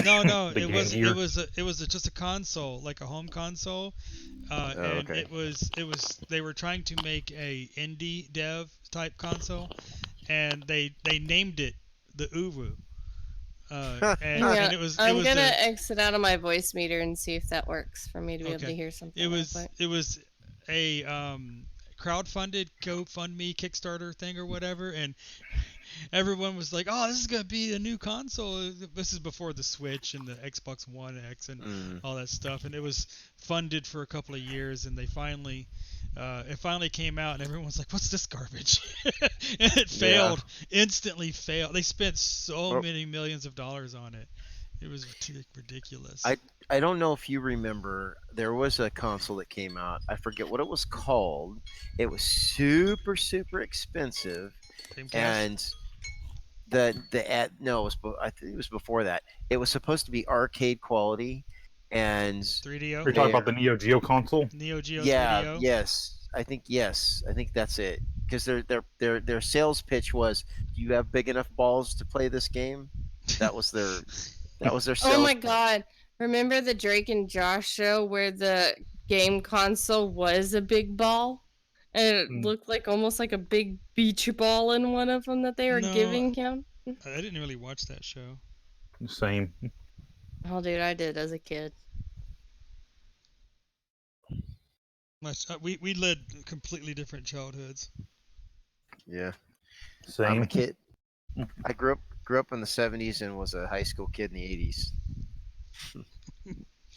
No, The it Game was Gear? just a console, like a home console, and okay. they were trying to make a indie dev type console, and they named it the Uwu, Yeah, and it I'm was gonna the exit out of my voice meter and see if that works for me to be able to okay, hear something real quick. it was a crowdfunded GoFundMe Kickstarter thing or whatever, and everyone was like, "Oh, this is gonna be a new console." This is before the Switch and the Xbox One X and all that stuff, and it was funded for a couple of years, and it finally came out, and everyone was like, "What's this garbage?" And it failed, instantly failed. They spent so many millions of dollars on it. It was ridiculous. I don't know if you remember, there was a console that came out. I forget what it was called. It was super super expensive, Dreamcast? and the ad no, it was I think it was before that. It was supposed to be arcade quality, and 3DO? You're talking about the Neo Geo console? Neo Geo yeah, 3DO? yes, I think that's it. Because their sales pitch was, "Do you have big enough balls to play this game?" That was their sales. Oh my pitch. god. Remember the Drake and Josh show where the game console was a big ball? And it looked like almost like a big beach ball in one of them that they were No, giving him? I didn't really watch that show. Same. Oh, dude, I did as a kid. We led completely different childhoods. Yeah. Same. I'm a kid. I grew up in the 70s and was a high school kid in the 80s.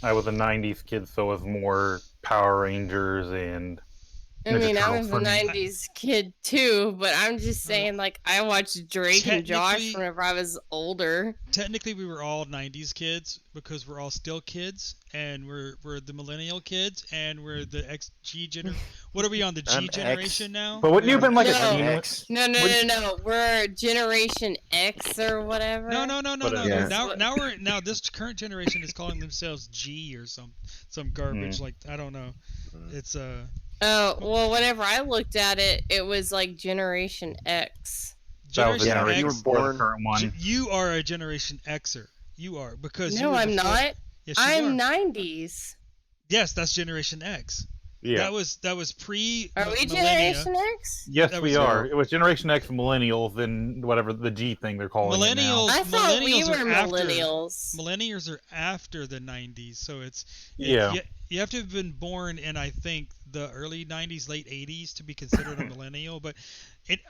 I was a 90s kid, so it was more Power Rangers and I Ninja mean, I Turtles was a for me. 90s kid too, but I'm just saying, like, I watched Drake and Josh Technically- whenever I was older. Technically, we were all 90s kids because we're all still kids, and we're the millennial kids, and we're the XG generation. What are we on, the G I'm X. generation now? But wouldn't you have been like No. a teen? X. No. We're Generation X or whatever. No. Yeah. Now this current generation is calling themselves G or some garbage like, I don't know. It's Oh, well, whenever I looked at it, it was like Generation X. That was Generation Yeah, X. you were before the born. current one. You are a Generation Xer. You are, because you No, were I'm before- not. Yes, you I'm are. 90s. Yes, that's Generation X. Yeah. That was pre. Are we millennia. Generation X? Yes, that we was- are. It was Generation X millennials, then whatever the G thing they're calling it now. Millennials. I thought we millennials were are after- millennials. Millennials are after the 90s, so it's Yeah. You have to have been born in, I think, the early 90s, late 80s to be considered a millennial. But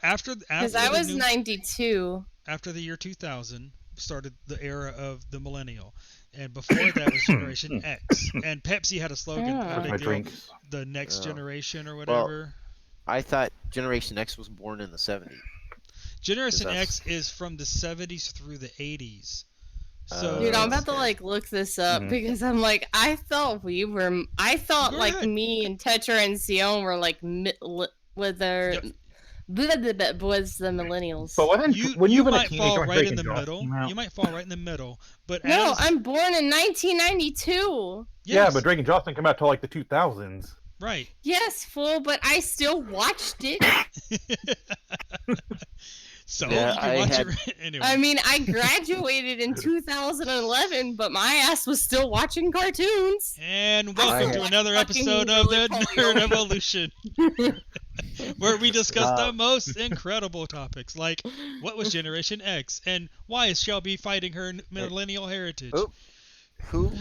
after Because I was 92. after the year 2000 started the era of the millennial, and before that was Generation X. And Pepsi had a slogan, Ah. big My deal, drinks. the next Oh. generation or whatever. I thought Generation X was born in the 70s. Generation that's- X is from the 70s through the 80s. So Dude, I'm that's about to fair. like look this up Mhm. because I'm like, I thought Go like ahead. me and Tetra and Sion were like with their Yep. was the millennials. But when you been a might teenager fall when right Drake in the and Josh middle. came out? You might fall right in the middle. But No, as, I'm born in 1992. Yeah, yes, but Drake and Josh didn't come out till like the 2000s. right. Yes, fool, but I still watched it. So Yeah, you can I watch had- it anyway. I mean, I graduated in 2011, but my ass was still watching cartoons. And welcome to had- another Fucking episode of the Napoleon. Nerd Evolution, where we discuss Uh, the most incredible topics, like what was Generation X, and why is Shelby fighting her millennial heritage? Oh, who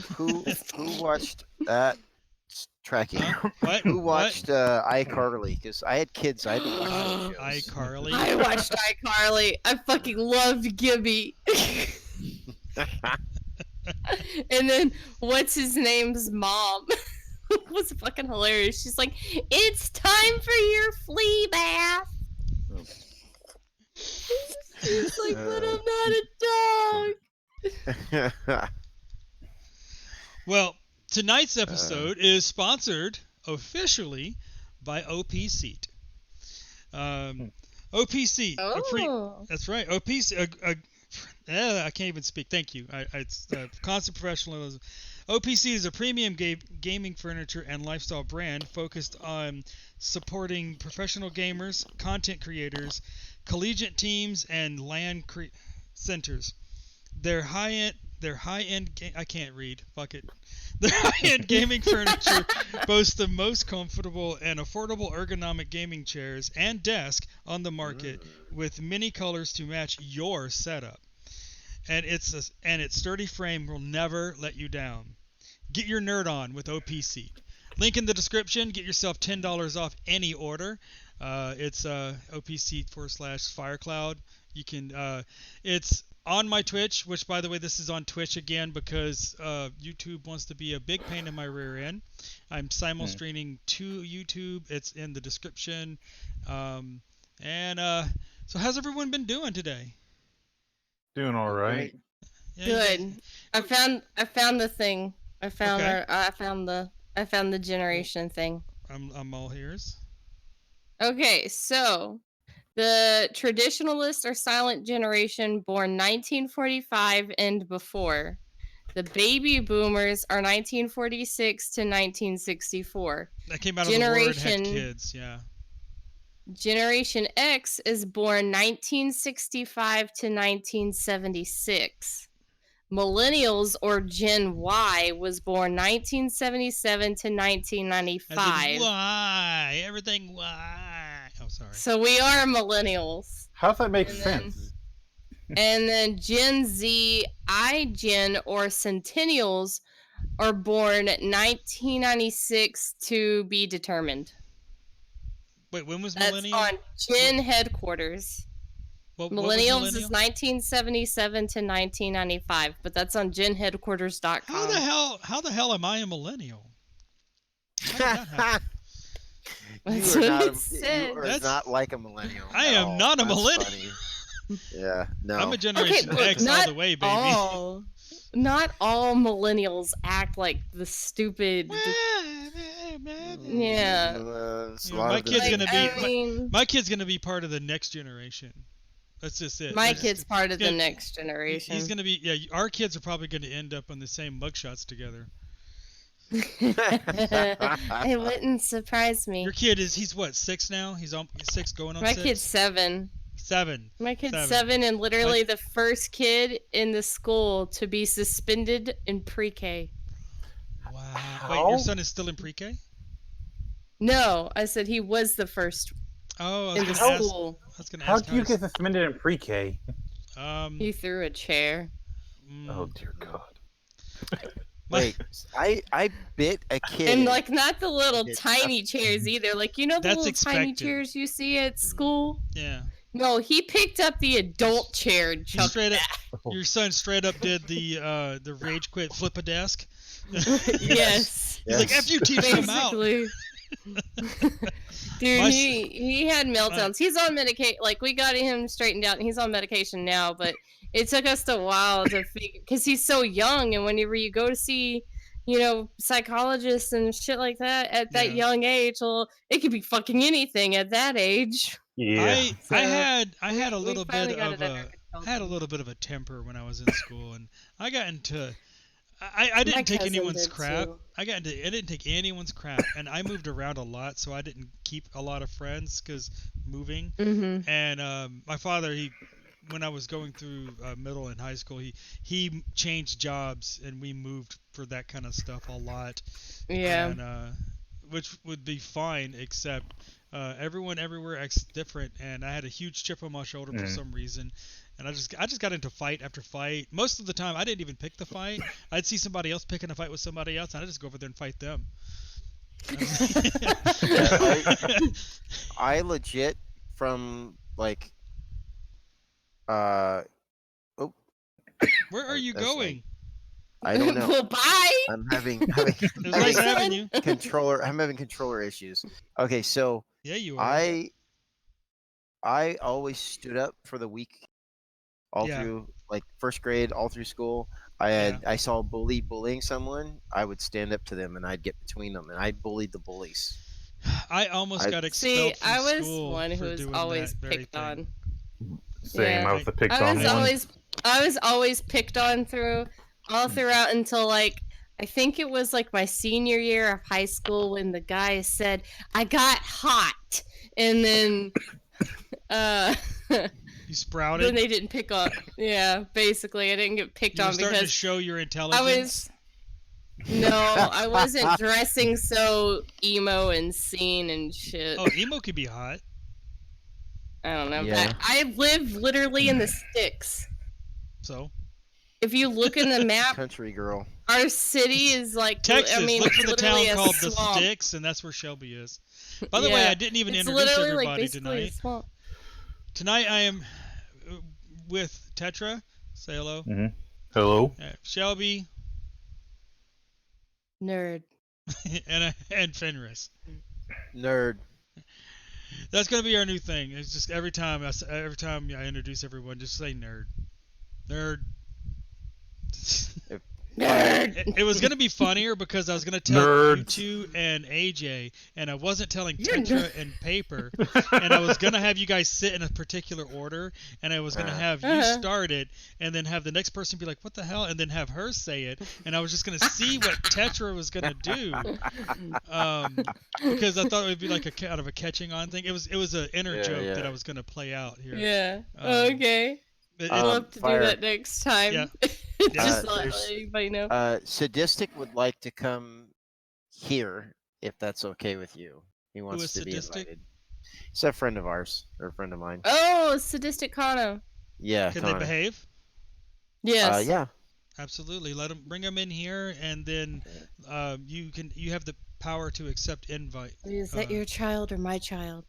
watched that tracking? Huh? What? Who watched iCarly? Because I had kids. I had to watch those shows. iCarly? I watched iCarly. I fucking loved Gibby. And then what's his name's mom was fucking hilarious. She's like, "It's time for your flea bath." She's like, "But I'm not a dog." Well, tonight's episode is sponsored officially by OP Seat. OP Seat. Oh. That's right. OP Seat. I can't even speak. Thank you. It's constant professionalism. OPC is a premium gaming furniture and lifestyle brand focused on supporting professional gamers, content creators, collegiate teams, and LAN centers. Their high-end Their high-end I can't read. Fuck it. Their high-end gaming furniture boasts the most comfortable and affordable ergonomic gaming chairs and desk on the market, with many colors to match your setup. And its sturdy frame will never let you down. Get your nerd on with OPC. Link in the description. Get yourself $10 off any order. It's OPC/Firecloud. You can. It's on my Twitch, which, by the way, this is on Twitch again because YouTube wants to be a big pain in my rear end. I'm simul-streaming to YouTube. It's in the description. So how's everyone been doing today? Doing all right. Yeah, Good. I found the thing. I found Okay. I found the generation thing. I'm all ears. Okay, so the traditionalists are silent generation born 1945 and before. The baby boomers are 1946 to 1964. That came out of the word had kids, yeah. Generation X is born 1965 to 1976. Millennials, or Gen Y, was born 1977 to 1995. Why? Everything why? Oh, sorry. So we are millennials. How's that make And sense? And then Gen Z, iGen, or Centennials are born 1996 to be determined. Wait, when was That's millennial? on Gen headquarters. What was Millennials is millennial? 1977 to 1995, but that's on genheadquarters.com. How the hell am I a millennial? How did that happen? That's You what are, it not, said. you are That's- not like a millennial. I at am all. not a That's millennial. funny. Yeah, no. I'm a Generation look, X all the way, baby. Not all millennials act like the stupid. Yeah. It's a You know, lot my of kid's the- gonna be- I mean, My kid's gonna be part of the next generation. That's just it. my That's- kid's part of the gonna- next generation. He's gonna be. Yeah, our kids are probably gonna end up on the same mugshots together. It wouldn't surprise me. Your kid he's what, 6 now? He's 6 going on My 6? kid's 7. 7. My kid's 7. 7 and literally the first kid in the school to be suspended in pre-K. Wow. How? Wait, your son is still in pre-K? No, I said he was the first Oh, I in was the gonna ask. school. I was gonna How ask. do you get suspended in pre-K? He threw a chair. Oh dear God. Wait, I bit a kid. And like not the little It's tiny chairs either. Like you know the That's little tiny expected. chairs you see at school? Yeah. No, he picked up the adult chair and You chucked straight up, Oh. your son straight up did the rage quit flip a desk. Yes. He's like, "F you, teaching him out." Basically. Dude, My he had meltdowns. He's on medication. Like we got him straightened out, and he's on medication now. But it took us a while to figure because he's so young. And whenever you go to see, psychologists and shit like that at that Yeah. young age, well, it could be fucking anything at that age. Yeah. I had a We little finally bit got of it under a control. I had a little bit of a temper when I was in school, and I got into. I didn't My take cousin anyone's did, crap. too. I didn't take anyone's crap, and I moved around a lot, so I didn't keep a lot of friends because moving. Mm-hmm. And my father, when I was going through middle and high school, he changed jobs, and we moved for that kind of stuff a lot. Yeah. And which would be fine, except everyone everywhere acts different, and I had a huge chip on my shoulder for some reason. And I just got into fight after fight. Most of the time, I didn't even pick the fight. I'd see somebody else picking a fight with somebody else, and I'd just go over there and fight them. I legit from like oh Where are you That's going? I don't know. Well, bye. I'm having It was nice having you. I'm having controller issues. Okay, so Yeah, you are. I always stood up for the weak all Yeah. through like first grade, all through school. I saw a bully bullying someone, I would stand up to them and I'd get between them and I bullied the bullies. I almost I- got expelled See, from I was school one who for was doing alwawas that very picked thing. on. Same. Yeah. I was the picked I on was one. I was always picked on all throughout until like I think it was like my senior year of high school when the guy said I got hot, and then You sprouted. Then they didn't pick on. Yeah, basically, I didn't get picked You were on starting to because show your I intelligence. was. No, I wasn't dressing so emo and scene and shit. Oh, emo could be hot. I don't know. Yeah. I live literally in the sticks. So If you look in the map, Country girl. our city is like. Texas, I mean, look it's for the literally town a called the swamp. Sticks, and that's where Shelby is. By the way, Yeah, I didn't even it's introduce literally like everybody basically a tonight. swamp. Tonight I am with Tetra. Say hello. Hello. Shelby Nerd. and Fenris. Nerd. That's gonna be our new thing. It's just every time I introduce everyone, just say nerd, nerd. It was gonna be funnier because I was gonna tell Nerds. you two and AJ, and I wasn't telling You're Tetra and Paper, and I was gonna have you guys sit in a particular order, and I was gonna have you start it, and then have the next person be like, "What the hell?" and then have her say it, and I was just gonna see what Tetra was gonna do, because I thought it would be like a kind of a catching on thing. It was an inner joke that I was gonna play out here. Yeah. Okay. I'd love to do that next time. Yeah. Just let anybody know. Sadistic would like to come here if that's okay with you. He wants is to be Sadistic? invited. He's a friend of ours, or a friend of mine. Oh, sadistic Kano. Yeah. Can they Connor. behave? Yes. Yeah. Absolutely. Bring them in here, and then you have the power to accept invite. Is that your child or my child?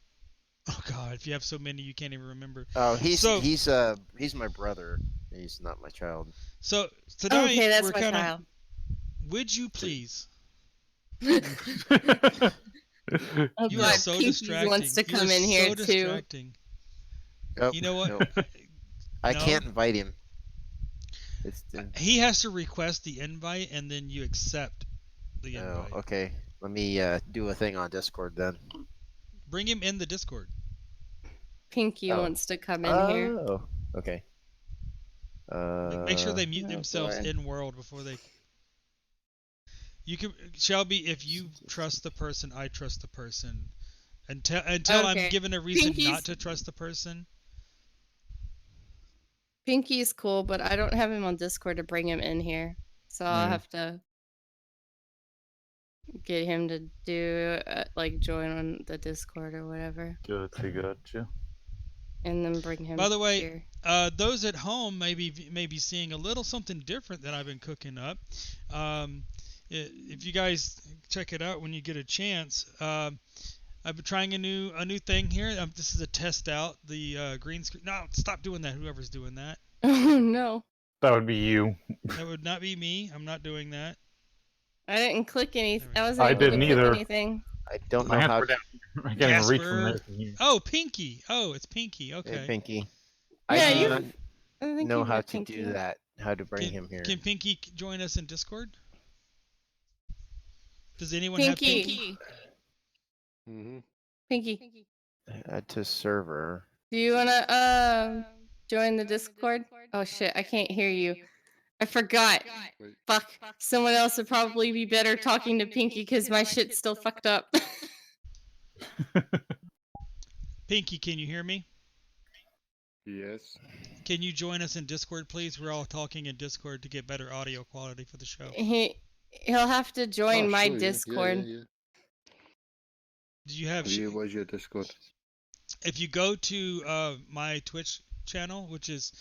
Oh God! If you have so many, you can't even remember. Oh, he's my brother. He's not my child. So tonight Okay, that's we're my kind of. child. Would you please? Oh, You God, are so Pinky distracting. wants to You come are in here so too. distracting. Oh, You know what? no. I No? can't invite him. He has to request the invite, and then you accept the Oh, invite. okay. Let me do a thing on Discord then. Bring him in the Discord. Pinky wants to come in here. Oh, okay. Make sure they mute Oh, themselves boy. in world before they. You can, Shelby, if you trust the person, I trust the person. Until I'm Okay. given a reason Pinky's- not to trust the person. Pinky's cool, but I don't have him on Discord to bring him in here. So I'll have to get him to do like join on the Discord or whatever, Gotcha. and then bring him. By the way, here. those at home may be seeing a little something different that I've been cooking up. If you guys check it out when you get a chance, I've been trying a new thing here. This is a test out. The green screen. No, stop doing that. Whoever's doing that. Oh no! That would be you. That would not be me. I'm not doing that. I didn't click anything. I I wasn't able didn't to click either. anything. I don't know My hands how. were down. I can't even reach from Jasper. there. Oh, Pinky. Oh, it's Pinky. Okay. Hey, Pinky. Yeah, I do you- not I think know you how got to Pinky. do that. How to bring him here. Can Pinky join us in Discord? Does anyone have Pinky? Mm-hmm. Pinky, Add to server. do you wanna join the Discord? Oh shit, I can't hear you. I forgot. Wait. Fuck. Someone else would probably be better talking to Pinky because my shit's still fucked up. Pinky, can you hear me? Yes. Can you join us in Discord, please? We're all talking in Discord to get better audio quality for the show. He'll have to join Oh, my sure, yeah, Discord. Yeah. Do you have? Where's your Discord? If you go to my Twitch channel, which is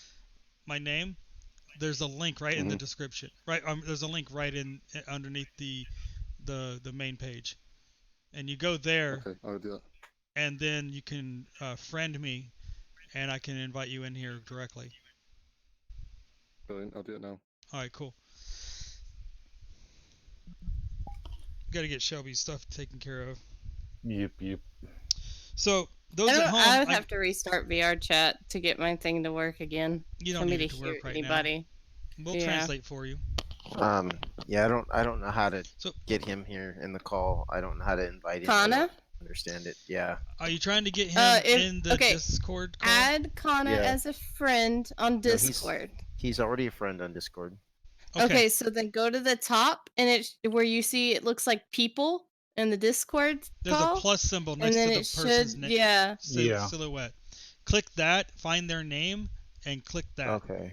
my name, there's a link right in the description. Right, there's a link right in underneath the main page, and you go there, Okay, I'll do that. and then you can friend me, and I can invite you in here directly. Brilliant, I'll do it now. All right, cool. Got to get Shelby's stuff taken care of. Yep. So those at home, I would have to restart VR chat to get my thing to work again. you don't for me need to it to hear work right anybody. now. We'll Yeah. translate for you. Yeah, I don't know how to So- get him here in the call. I don't know how to invite him. I Kana? don't understand it. Yeah. Are you trying to get him in the okay, Discord call? Add Kana Yeah. as a friend on he's- Discord. He's already a friend on Discord. Okay, so then go to the top and it's where you see it looks like people in the Discord There's call. a plus symbol and next then to the it person's should, name. yeah. Yeah. Silhouette. click that, find their name, and click that. Okay.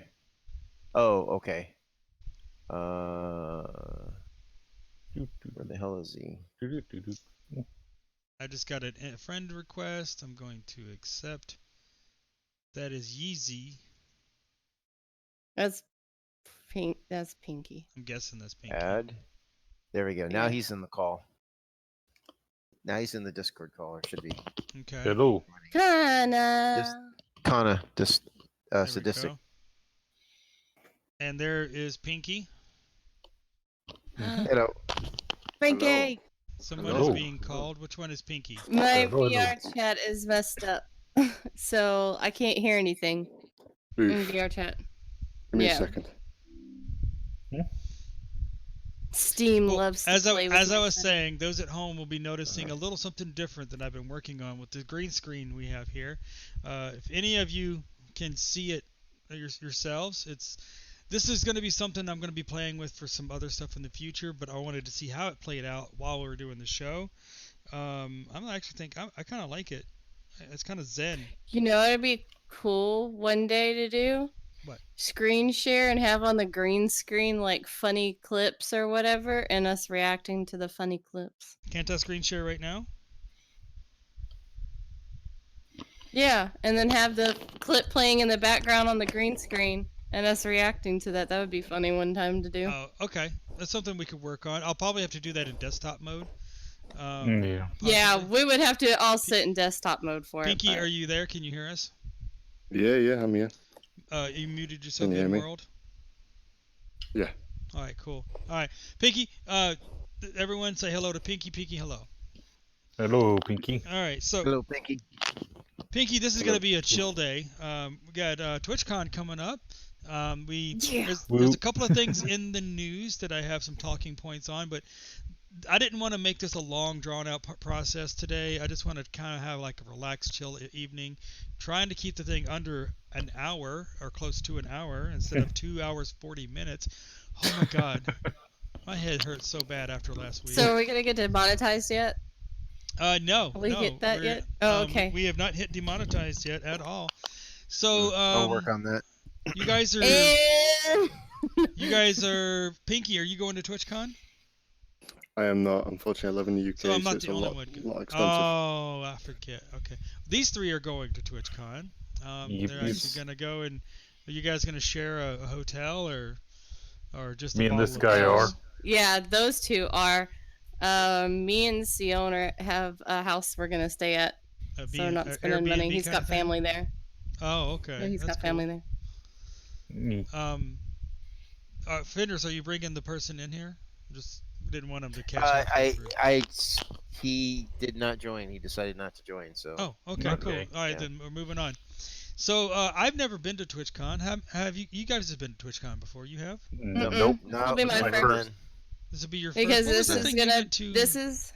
Oh, okay. Where the hell is he? I just got a friend request. I'm going to accept. That is Yeezy. That's pink. That's Pinky. I'm guessing that's Pinky. Add. There we go. Now Yeah. he's in the call. Now he's in the Discord call, or should be. Okay. Hello. Kana. Kana, There we sadistic. go. And there is Pinky. Hello. Pinky. Someone Hello. is being called. Which one is Pinky? My Hello. VR chat is messed up, so I can't hear anything in Oof. VR chat. Give me Yeah. a second. Steam Well, loves to as play with I my was settings. saying, those at home will be noticing a little something different that I've been working on with the green screen we have here. If any of you can see it yourselves, this is going to be something I'm going to be playing with for some other stuff in the future, but I wanted to see how it played out while we were doing the show. I kind of like it. It's kind of zen. You know, it'd be cool one day to do. What? Screen share and have on the green screen like funny clips or whatever, and us reacting to the funny clips. Can't I screen share right now? Yeah, and then have the clip playing in the background on the green screen and us reacting to that. That would be funny one time to do. Oh, okay. That's something we could work on. I'll probably have to do that in desktop mode. Yeah. Yeah, possibly. we would have to all sit in desktop mode for Pinky, it. are you there? Can you hear us? Yeah, I'm here. You muted yourself Can you hear in me? world? Yeah. All right, cool. All right, Pinky, everyone say hello to Pinky. Pinky, hello. Hello, Pinky. All right, so Hello, Pinky. Pinky, this is Hello. going to be a chill day. We got TwitchCon coming up. Yeah. There's Whoop. a couple of things in the news that I have some talking points on, but I didn't want to make this a long, drawn-out process today. I just want to kind of have like a relaxed, chill evening, trying to keep the thing under an hour or close to an hour instead of 2 hours 40 minutes. Oh my God, my head hurts so bad after last week. So are we gonna get demonetized yet? No, Have we no, hit that we're- yet? Oh, okay. We have not hit demonetized yet at all. So I'll work on that. you guys are And Pinky. Are you going to TwitchCon? I am not. Unfortunately, I live in the UK, So I'm not it's the a only lot, one. lot expensive. Oh, I forget. Okay, these three are going to TwitchCon. Yep. They're actually gonna go, and are you guys gonna share a hotel or just? Me a and this bottle of guy are. booze? yeah, those two are. Me and Siona have a house we're gonna stay at, A so we're not spending Airbnb money. He's kinda got thing? family there. Oh, okay. Yeah, he's That's got family cool. there. Me. Fenders, are you bringing the person in here? Just didn't want him to catch up. He did not join. He decided not to join. So. Oh, okay, Okay. cool. All right, Yeah. then we're moving on. So I've never been to TwitchCon. Have you? You guys have been to TwitchCon before? You have? No, Mm-mm. nope. No, It'll be my it's first. friend. This will be your Because first. this What was that is thing you gonna. went to? This is.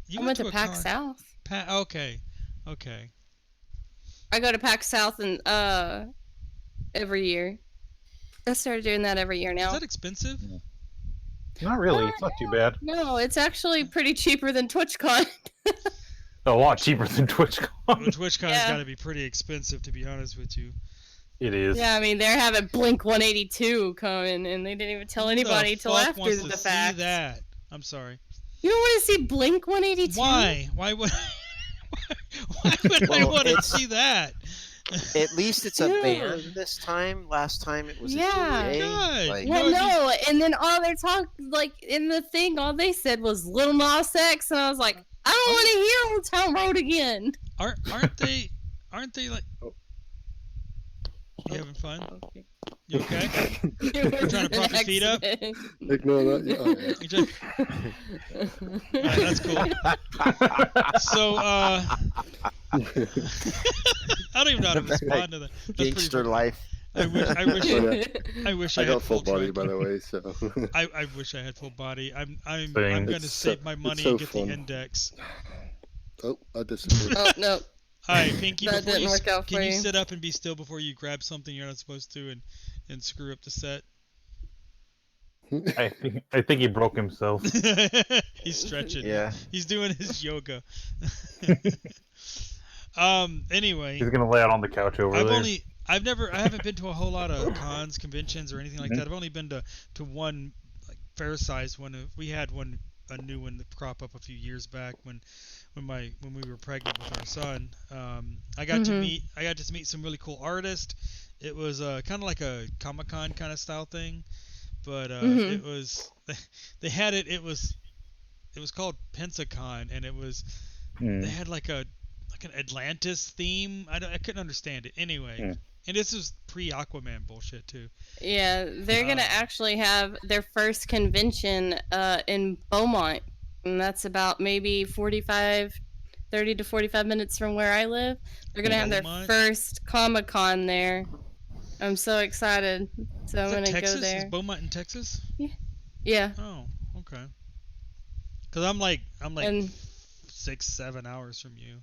You I went to to a PAX con. South. Okay, okay. I go to PAX South and every year. I started doing that every year Is now. that expensive? Not really. It's not too bad. No, it's actually pretty cheaper than TwitchCon. A lot cheaper than TwitchCon. Well, TwitchCon's Yeah. got to be pretty expensive, to be honest with you. It is. Yeah, I mean they're having Blink 182 coming, and they didn't even tell anybody Who till the fuck after wants the to see fact. that? I'm sorry. You don't want to see Blink 182? Why? Why would? Why would I Well, want to it's- see that? At least it's a Dude. band this time. Last time it was Yeah. a GA. God. Like, Well, No, no, and then all their talk, like in the thing, all they said was Lil Nas X, and I was like, I don't want to hear Old Town Road again. Aren't they? Aren't they like? Oh. You having fun? Okay. You okay? It was trying to prop an your feet up? accident. Ignore that. Yeah, oh, yeah. You just- Alright, that's cool. So, I don't even know how to respond to that. That's pretty gangster funny. life. I wish Oh, yeah. I wish I I had got full body, track. by the way, so. I wish I had full body. I'm Same. gonna It's save so- my it's money so and get fun. the index. Oh, I disagree. Oh, no. Alright, Pinky, That before didn't you, work out can for you you. sit up and be still before you grab something you're not supposed to and screw up the set? I think he broke himself. He's stretching. Yeah. He's doing his yoga. Anyway, He's gonna lay out on the couch over there. I haven't been to a whole lot of cons, conventions, or anything like that. I've only been to one like fair sized one. We had a new one that crop up a few years back when we were pregnant with our son. I got to meet some really cool artists. It was kind of like a Comic-Con kind of style thing, but it was they had it was called Pensacon, and it was they had like an Atlantis theme. I couldn't understand it anyway. And this was pre-Aquaman bullshit too. Yeah, they're gonna actually have their first convention in Beaumont, and that's about maybe 30 to 45 minutes from where I live. They're gonna have their first Comic-Con there. I'm so excited. So I'm gonna go there. Is Beaumont in Texas? Yeah. Oh, okay. Cause I'm like 6-7 hours from you.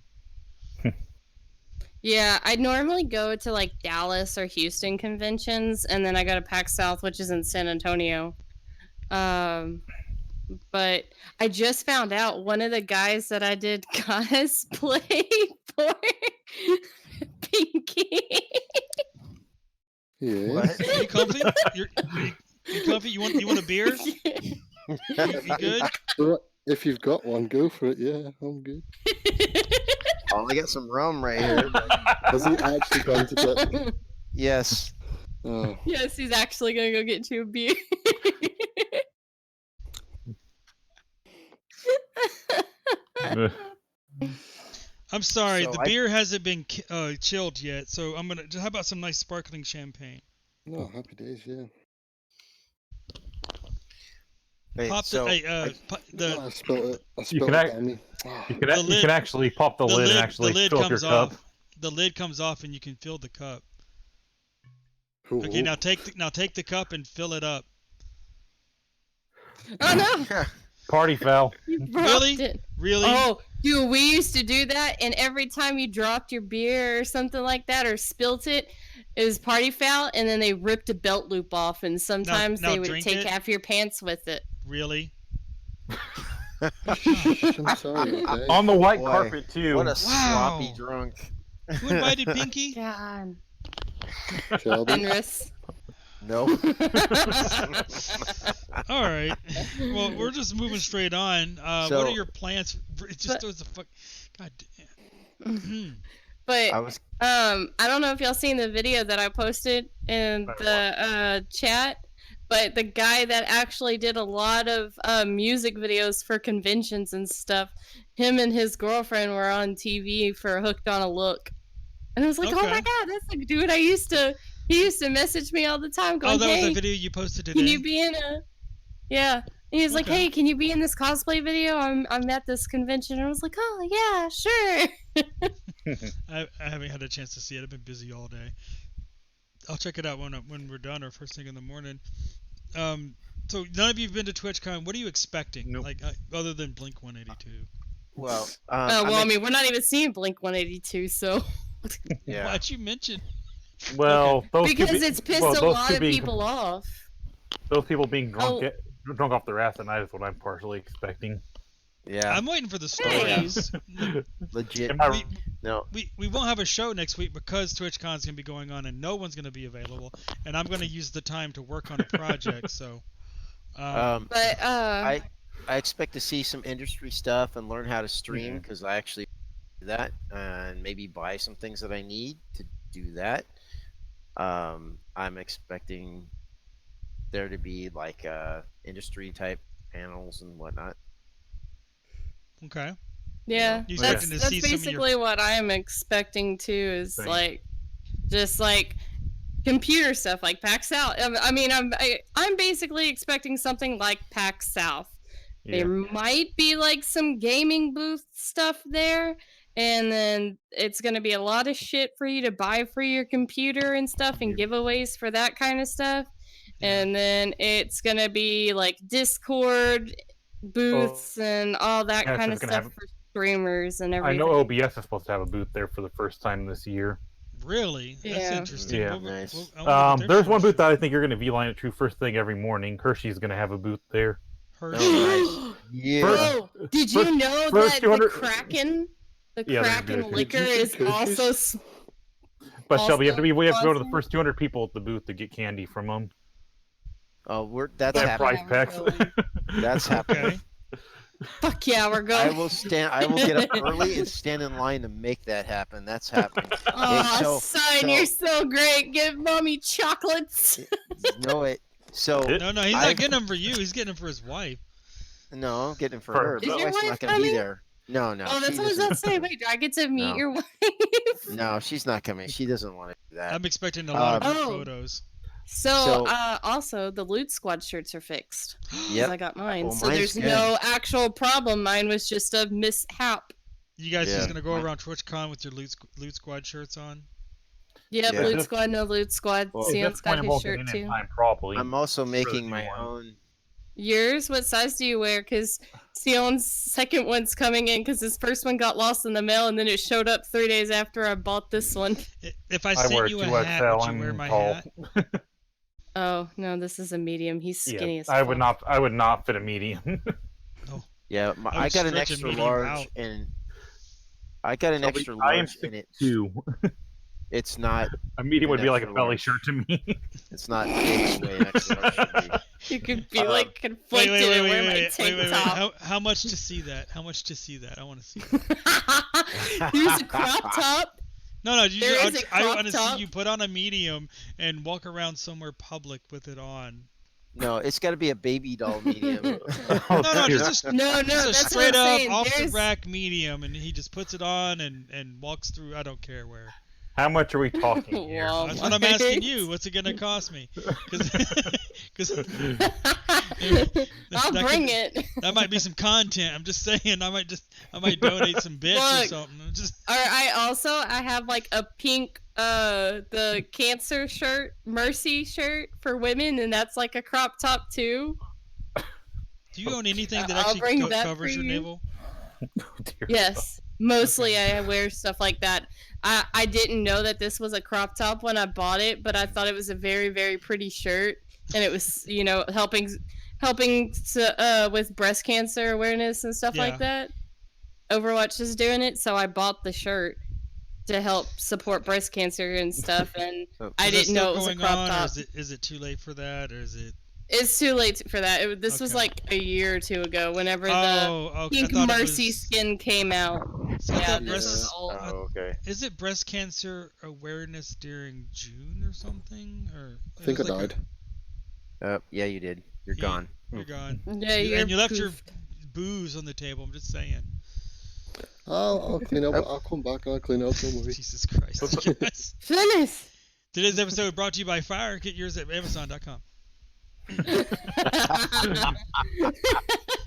Yeah, I normally go to like Dallas or Houston conventions, and then I go to PAX South, which is in San Antonio. But I just found out one of the guys that I did cosplay for Pinky. Yeah. What? Are you comfy? You comfy? You want a beer? You good? Well, if you've got one, go for it. Yeah, I'm good. Oh, I got some rum right here. Has he actually gone to get? Yes. Oh. Yes, he's actually gonna go get you a beer. I'm sorry, So the beer hasn't been chilled yet. So I'm gonna. How about some nice sparkling champagne? No, happy days. Yeah. Wait, Pop so I spilled it. I You spilled can, it on me. you can actually pop the lid and actually fill up your cup. The lid comes off and you can fill the cup. Ooh. Okay, now take the cup and fill it up. Oh no! Party foul. You dropped Really? it. Really? Oh, dude, we used to do that, and every time you dropped your beer or something like that, or spilt it, it was party foul, and then they ripped a belt loop off, and sometimes now they would drink take it? half your pants with it. Really? I'm sorry. Okay. On the white Boy, carpet too. what a sloppy Wow. drunk. Who invited Pinky? God. Shelby. Fenris. No. All right. Well, we're just moving straight on. So- What are your plans? It just was a fuck. God damn. But I was. I don't know if y'all seen the video that I posted in the chat, but the guy that actually did a lot of music videos for conventions and stuff, him and his girlfriend were on TV for Hooked on a Look. And I was like, oh Okay. my god, that's the dude he used to message me all the time going, Oh, that was hey, the video you posted today. can you be in a... Yeah. And he was like, Okay. hey, can you be in this cosplay video? I'm at this convention. And I was like, oh, yeah, sure. I haven't had a chance to see it. I've been busy all day. I'll check it out when we're done or first thing in the morning. So none of you have been to TwitchCon. What are you expecting? Nope. Like other than Blink 182? Well. I mean, we're not even seeing Blink 182, so... Yeah. Why'd you mention? Well, those two Because be- it's pissed well, a those lot two of being- people off. Those people being drunk, Oh. drunk off their ass at night is what I'm partially expecting. Yeah. I'm waiting for the Hey. stories. Legit. Am I- No. We won't have a show next week because TwitchCon's gonna be going on and no one's gonna be available, and I'm gonna use the time to work on a project. So, But, I expect to see some industry stuff and learn how to stream because I actually do that and maybe buy some things that I need to do that. I'm expecting there to be like industry type panels and whatnot. okay. yeah, You that's expecting to see some of your- basically what I'm expecting too, is Same. like, just like computer stuff like PAX South. I mean, I'm basically expecting something like PAX South. Yeah. There might be like some gaming booth stuff there, and then it's gonna be a lot of shit for you to buy for your computer and stuff, and giveaways for that kind of stuff. Yeah. And then it's gonna be like Discord booths and all that Yeah, kind it's of gonna stuff have- for streamers and I everything. know OBS is supposed to have a booth there for the first time this year. Really? That's Yeah. interesting. Yeah. Nice. I wonder what their There's one first- booth that I think you're going to beeline it to first thing every morning. Hershey's going to have a booth there. Hershey. Oh, nice. Yeah. Oh, did you know first that the 200 Kraken The Yeah, there's Kraken beer liquor cookies. is also. But Shelby, Also we have to go to the sponsored? first 200 people at the booth to get candy from them. Oh, that's They have happening. price packs. going. That's happening. Okay. Fuck yeah, we're going. I will get up early and stand in line to make that happen. That's happening. Oh, so- son, so- you're so great. Give mommy chocolates. Know it. So No, he's I've- not getting them for you. He's getting them for his wife. no, I'm getting it for For- her. Is My your wife's wife not gonna be coming? there. No. Oh, that's she what I was doesn't- about to say. Wait, do I get to meet No. your wife? No, she's not coming. She doesn't want to do that. I'm expecting a lot of Oh. photos. So, So- also, the Loot Squad shirts are fixed. 'Cause Yep. I got mine. Well, so mine's there's good. no actual problem. Mine was just a mishap. You guys Yeah. just gonna go around TwitchCon with your Loot Squad shirts on? Yep, Yeah. Loot Squad, no Loot Squad. Well, Sean's got his shirt in too. time, probably. I'm also making you my want. own. Yours? What size do you wear? Because Sion's second one's coming in because his first one got lost in the mail and then it showed up 3 days after I bought this one. If I I sent wear you a 2XL hat, would you and wear my tall. hat? Oh, no, this is a medium. He's skinny as I fuck. would not. I would not fit a medium. Yeah, I would I got an stretch a extra medium large, out. and I got an Shelby, extra I am large, and 6'2". it's not. A medium would be like a extra belly large. shirt to me. It's not big the way an extra large should be. You could be Uh, like conflicted and wear my tank top. How much to see that? How much to see that? I want to see that. Here's a crop top. No, There is a I crop want to see top. you put on a medium and walk around somewhere public with it on. No, it's got to be a baby doll medium. Oh, No, dear. just a, No, just a that's what straight I'm up saying. off the There's- rack medium, and he just puts it on and walks through. I don't care where. How much are we talking here? Well, That's what I'm asking you. What's it gonna cost me? Because I'll bring it. that might be some content. I'm just saying. I might donate some bits or Look. something. I'm just Or I have like a pink the cancer shirt, mercy shirt for women, and that's like a crop top too. do you own anything that I'll actually bring that covers for your you. navel? Oh, dear. Yes. Mostly I wear stuff like that. I didn't know that this was a crop top when I bought it, but I thought it was a very, very pretty shirt, and it was, helping to, with breast cancer awareness and stuff Yeah. like that. Overwatch is doing it, so I bought the shirt to help support breast cancer and stuff, and So- I Is that didn't know still it was a going crop on, top. Or is it too late for that, or is it? It's too late for that. This was Okay. like a year or two ago, whenever the Oh, okay. Pink I thought it Mercy was- skin came out. So I Yeah, thought this breast- was old. Oh, okay. Is it breast cancer awareness during June or something? Or I think I it was like died. Yeah, you did. You're Yeah. gone. You're gone. Yeah, And you left your poofed. booze on the table. I'm just saying. I'll clean up. I'll come back. I'll clean up. Don't worry. Jesus Christ. Yes. Finish. Today's episode brought to you by Fire. Get yours at Amazon.com.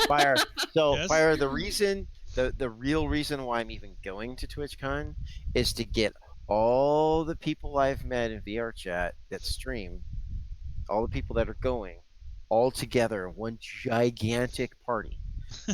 Fire. So Yes? Fire. The real reason why I'm even going to TwitchCon is to get all the people I've met in VR chat that stream, all the people that are going, all together in one gigantic party.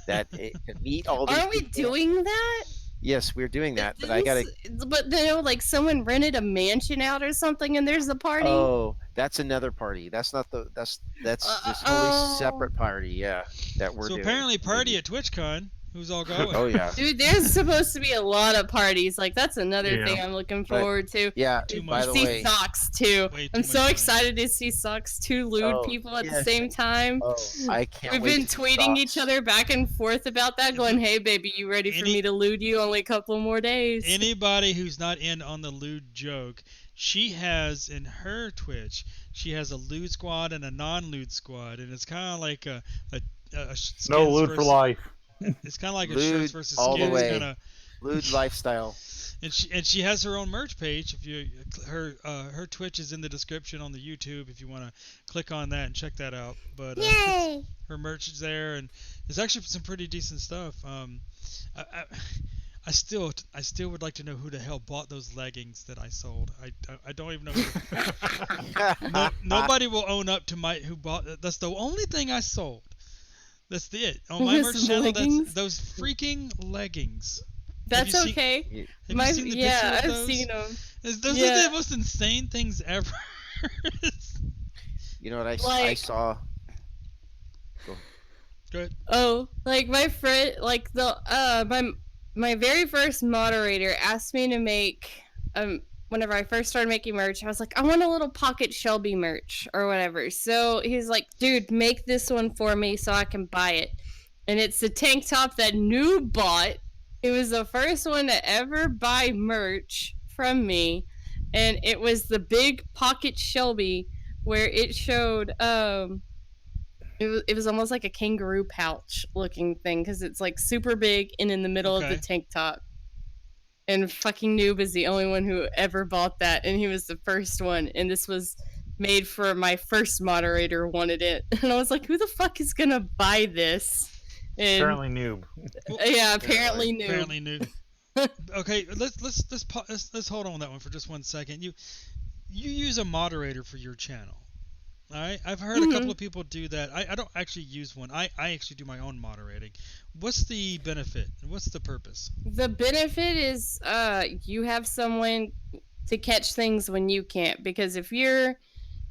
That it, to meet all these Are we people- doing that? Yes, we're doing that, but I gotta. But like someone rented a mansion out or something, and there's a party. Oh, that's another party. That's not the. That's this oh. wholly separate party. Yeah, that we're So doing. apparently, party at TwitchCon. Who's all going? Oh yeah. Dude, there's supposed to be a lot of parties. Like that's another Yeah. thing I'm looking But- forward to. Yeah. Too By much. the See way. Socks too. Way too I'm much so money. excited to see Socks, two lewd Oh, people at yeah. the same time. Oh, I can't. We've wait been to see tweeting Socks. each other back and forth about that, going, "Hey, baby, you ready for Any- me to lewd you? Only a couple more days." Anybody who's not in on the lewd joke, she has in her Twitch, she has a lewd squad and a non-lewd squad, and it's kind of like a No skins loot for versus- life. It's kind of like a Lewd shirts versus all the skins way. kind of. Lewd lifestyle. And she has her own merch page. If you her Twitch is in the description on the YouTube if you want to click on that and check that out. But her merch is there, and there's actually some pretty decent stuff. I still would like to know who the hell bought those leggings that I sold. I don't even know. Nobody will own up to who bought. That's the only thing I sold. That's it on my Just merch channel. leggings? Those freaking leggings. That's you seen- okay. Have you seen the picture of I've those? seen them. Those Yeah. are the most insane things ever. You know what I Like- saw? Go ahead. Oh, like my friend, like the my very first moderator asked me to make whenever I first started making merch, I was like, I want a little pocket Shelby merch or whatever. So he's like, dude, make this one for me so I can buy it. And it's the tank top that Noob bought. It was the first one to ever buy merch from me. And it was the big pocket Shelby where it showed it was almost like a kangaroo pouch looking thing because it's like super big and in the middle of the tank top. And fucking Noob is the only one who ever bought that, and he was the first one. And this was made for my first moderator wanted it, and I was like, "Who the fuck is gonna buy this?" And, Apparently Noob. Yeah, apparently Noob. Apparently Noob. Okay, let's hold on that one for just 1 second. You use a moderator for your channel. All right, I've heard a couple of people do that. I don't actually use one. I actually do my own moderating. What's the benefit? What's the purpose? The benefit is you have someone to catch things when you can't. Because if you're,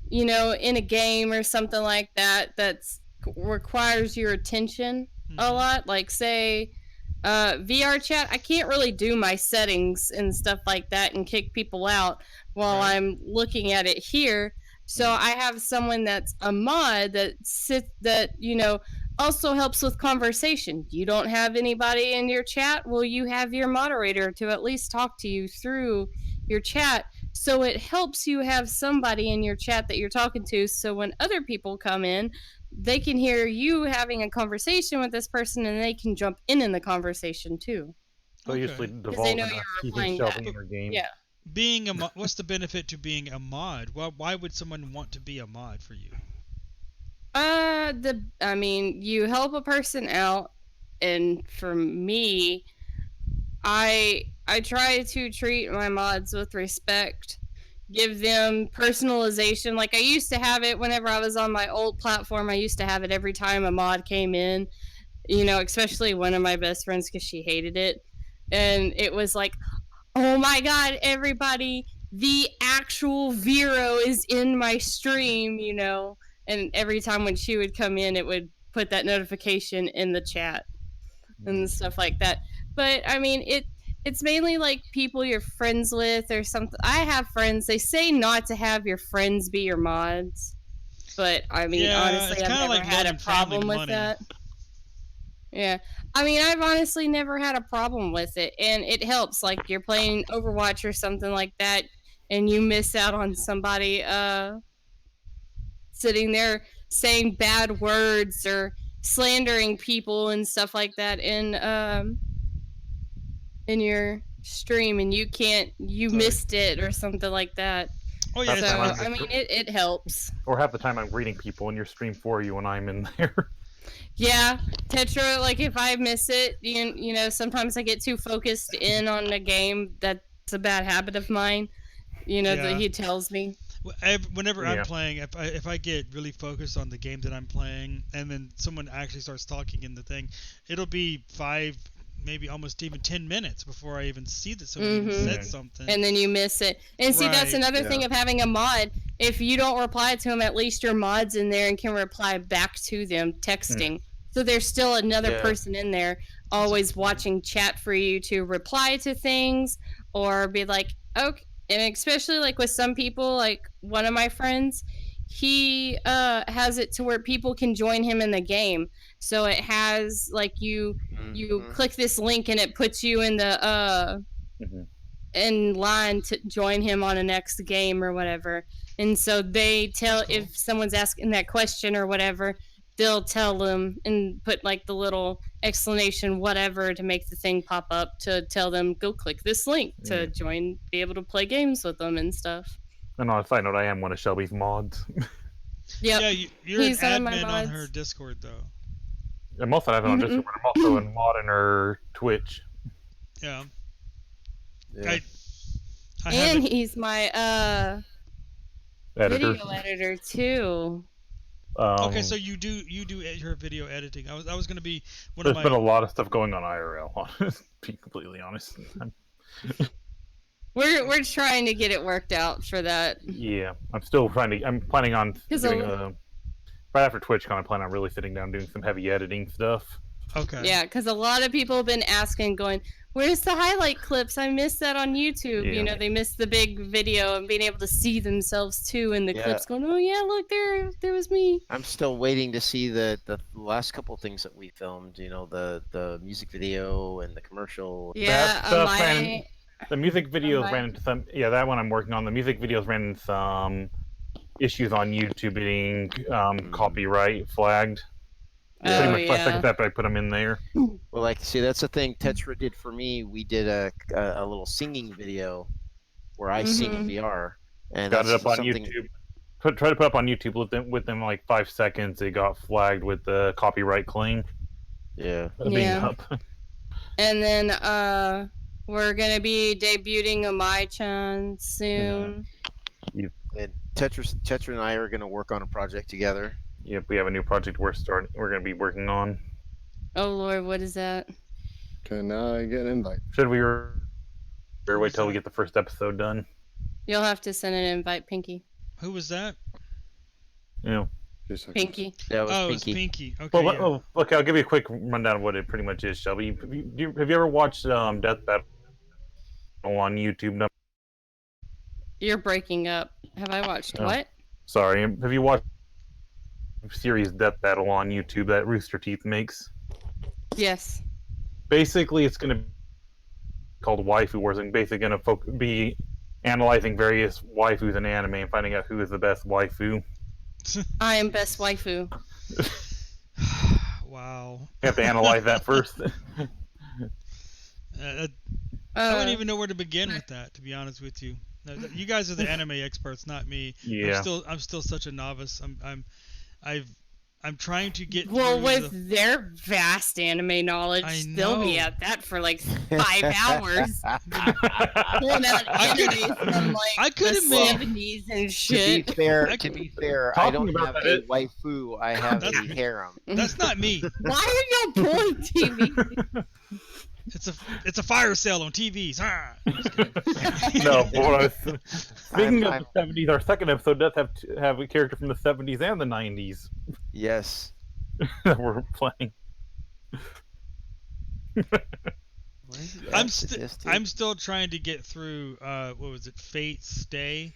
in a game or something like that that's requires your attention a lot, like say VR chat, I can't really do my settings and stuff like that and kick people out while I'm looking at it here. So I have someone that's a mod that also helps with conversation. You don't have anybody in your chat, well, you have your moderator to at least talk to you through your chat. So it helps you have somebody in your chat that you're talking to, so when other people come in, they can hear you having a conversation with this person and they can jump in the conversation too. So usually devolve they know into you're keeping replying Shelby back. in her game. Yeah. Being a what's the benefit to being a mod? Well, why would someone want to be a mod for you? You help a person out, and for me, I try to treat my mods with respect, give them personalization. Like I used to have it whenever I was on my old platform. I used to have it every time a mod came in, especially one of my best friends because she hated it, and it was like, oh my god, everybody, the actual Vero is in my stream, and every time when she would come in, it would put that notification in the chat and stuff like that. But I mean, it's mainly like people you're friends with or something. I have friends, they say not to have your friends be your mods, but I mean, honestly, I've never had a problem with that. Yeah. I mean, I've honestly never had a problem with it, and it helps. Like, you're playing Overwatch or something like that, and you miss out on somebody sitting there saying bad words or slandering people and stuff like that in your stream, and you missed it or something like that. Oh yeah. So, I mean, it helps. Or half the time I'm reading people in your stream for you when I'm in there. Yeah, Tetra, like if I miss it, sometimes I get too focused in on a game. That's a bad habit of mine, that he tells me. Whenever I'm playing, if I get really focused on the game that I'm playing, and then someone actually starts talking in the thing, it'll be 5, maybe almost even 10 minutes before I even see that someone even said something. And then you miss it. And see, that's another thing of having a mod. If you don't reply to them, at least your mod's in there and can reply back to them texting. So there's still another person in there always watching chat for you to reply to things or be like, okay. And especially like with some people, like one of my friends, he has it to where people can join him in the game. So it has like you click this link and it puts you in the in line to join him on a next game or whatever. And so they tell if someone's asking that question or whatever, they'll tell them and put like the little explanation whatever to make the thing pop up to tell them go click this link to join, be able to play games with them and stuff. And on a side note, I am one of Shelby's mods. Yep. Yeah, you're He's an one of my admin on mods. her Discord though. I'm also an admin on Discord, but I'm also in mod in her Twitch. Yeah. Yeah. And he's my Editor. video editor too. Okay, so you do her video editing. I was gonna be one of There's my. been a lot of stuff going on IRL. To be completely honest. We're trying to get it worked out for that. Yeah, I'm planning on doing right after TwitchCon. I plan on really sitting down doing some heavy editing stuff. Okay. Yeah, because a lot of people have been asking, going, "Where's the highlight clips? I missed that on YouTube." Yeah. You know, they missed the big video and being able to see themselves too in the Yeah. clips, going, "Oh yeah, look there was me." I'm still waiting to see the last couple things that we filmed. You know, the music video and the commercial. Yeah, That stuff ran. my The music videos my- ran into some. Yeah, that one I'm working on. The music videos ran into some issues on YouTube being copyright flagged. Pretty oh much my second yeah, step, I put them in there. Well, like, see, that's the thing Tetra did for me. We did a little singing video where I sing in VR, and Got it that's up on something. YouTube. Try to put up on YouTube within like 5 seconds. It got flagged with the copyright claim. Yeah. Being Yeah. up. and then we're gonna be debuting a My-chan soon. And Tetra and I are going to work on a project together. Yep, we have a new project we're going to be working on. Oh Lord, what is that? Can I get an invite? Should we wait till we that? get the first episode done? You'll have to send an invite, Pinky. Who was that? You know. 2 seconds. Pinky. That was Oh, Pinky. it's Pinky. Okay. Well, Yeah. okay, I'll give you a quick rundown of what it pretty much is, Shelby. Have you ever watched Death Battle on YouTube? No, You're breaking up. Have I watched No. what? sorry. Have you watched the series Death Battle on YouTube that Rooster Teeth makes? Yes. Basically, it's going to be called Waifu Wars, and basically going to be analyzing various waifus in anime and finding out who is the best waifu. I am best waifu. Wow. You have to analyze that first. I wouldn't even know where to begin with that, to be honest with you. No, you guys are the anime experts, not me. Yeah. I'm still such a novice. I'm trying to get Well, through with their vast anime knowledge, I they'll be know. at that for like 5 hours. Pulling out I could- anime from like I could the have made- 70s and To shit. be fair, I to could- be fair, I Talking don't about have that, a it- waifu. I have a That's- harem. That's not me. Why are y'all pointing me? It's a fire sale on TVs. Ah! No, but what I was speaking I'm- of the 70s, our second episode does have a character from the 70s and the 90s Yes. that we're playing. I'm still trying to get through. What was it? Fate Stay.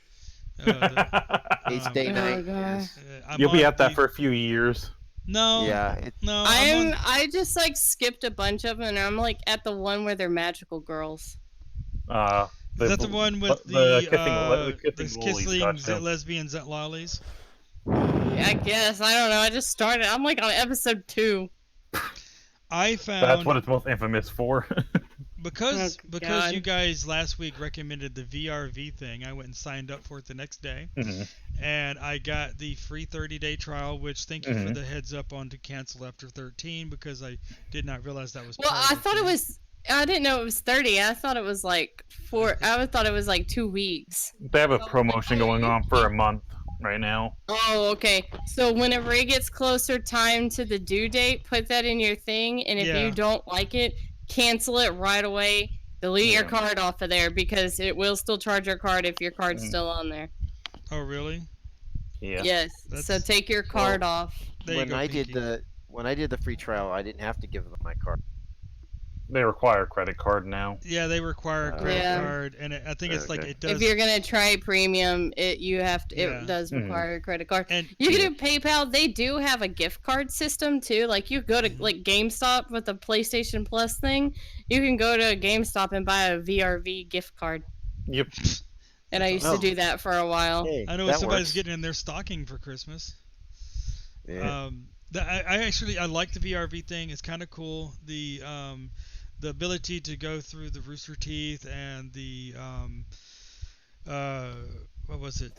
It's day um, night. Oh, God. yes. You'll be on at that the- for a few years. No. Yeah. No. I just like skipped a bunch of them, and I'm like at the one where they're magical girls. Is that the one with the the kissing kissing lollies, gotcha. lesbians at lollies? I guess I don't know. I just started. I'm like on episode 2. I found That's what it's most infamous for. because Oh, God. you guys last week recommended the VRV thing. I went and signed up for it the next day, Mhm. and I got the free 30-day trial. Which thank you for Mhm. the heads up on to cancel after 13 because I did not realize that was. Well, part of I the thought it thing. was. I didn't know it was 30. I thought it was like 4. I thought it was like 2 weeks. They have a promotion going on for a month right now. Oh, okay. So whenever it gets closer time to the due date, put that in your thing, and if Yeah. you don't like it, cancel it right away. Delete your Yeah. card off of there because it will still charge your card if your card's Mhm. still on there. Oh, really? Yeah. Yes. So That's- take your card off. There you When go, I did Pinky. the free trial, I didn't have to give them my card. They require a credit card now. Yeah, they require a credit Yeah. card, and I think it's like Okay. it does. If you're gonna try premium, you have to. Yeah. It does Mhm. require a credit card. and You can do PayPal. They do have a gift card system too. Like you go to like GameStop with the PlayStation Plus thing. You can go to GameStop and buy a VRV gift card. Yep. And I used Oh. to do that for a while. Hey, I know that somebody's works. getting in their stocking for Christmas. Yeah. I like the VRV thing. It's kind of cool. The ability to go through the Rooster Teeth and the what was it?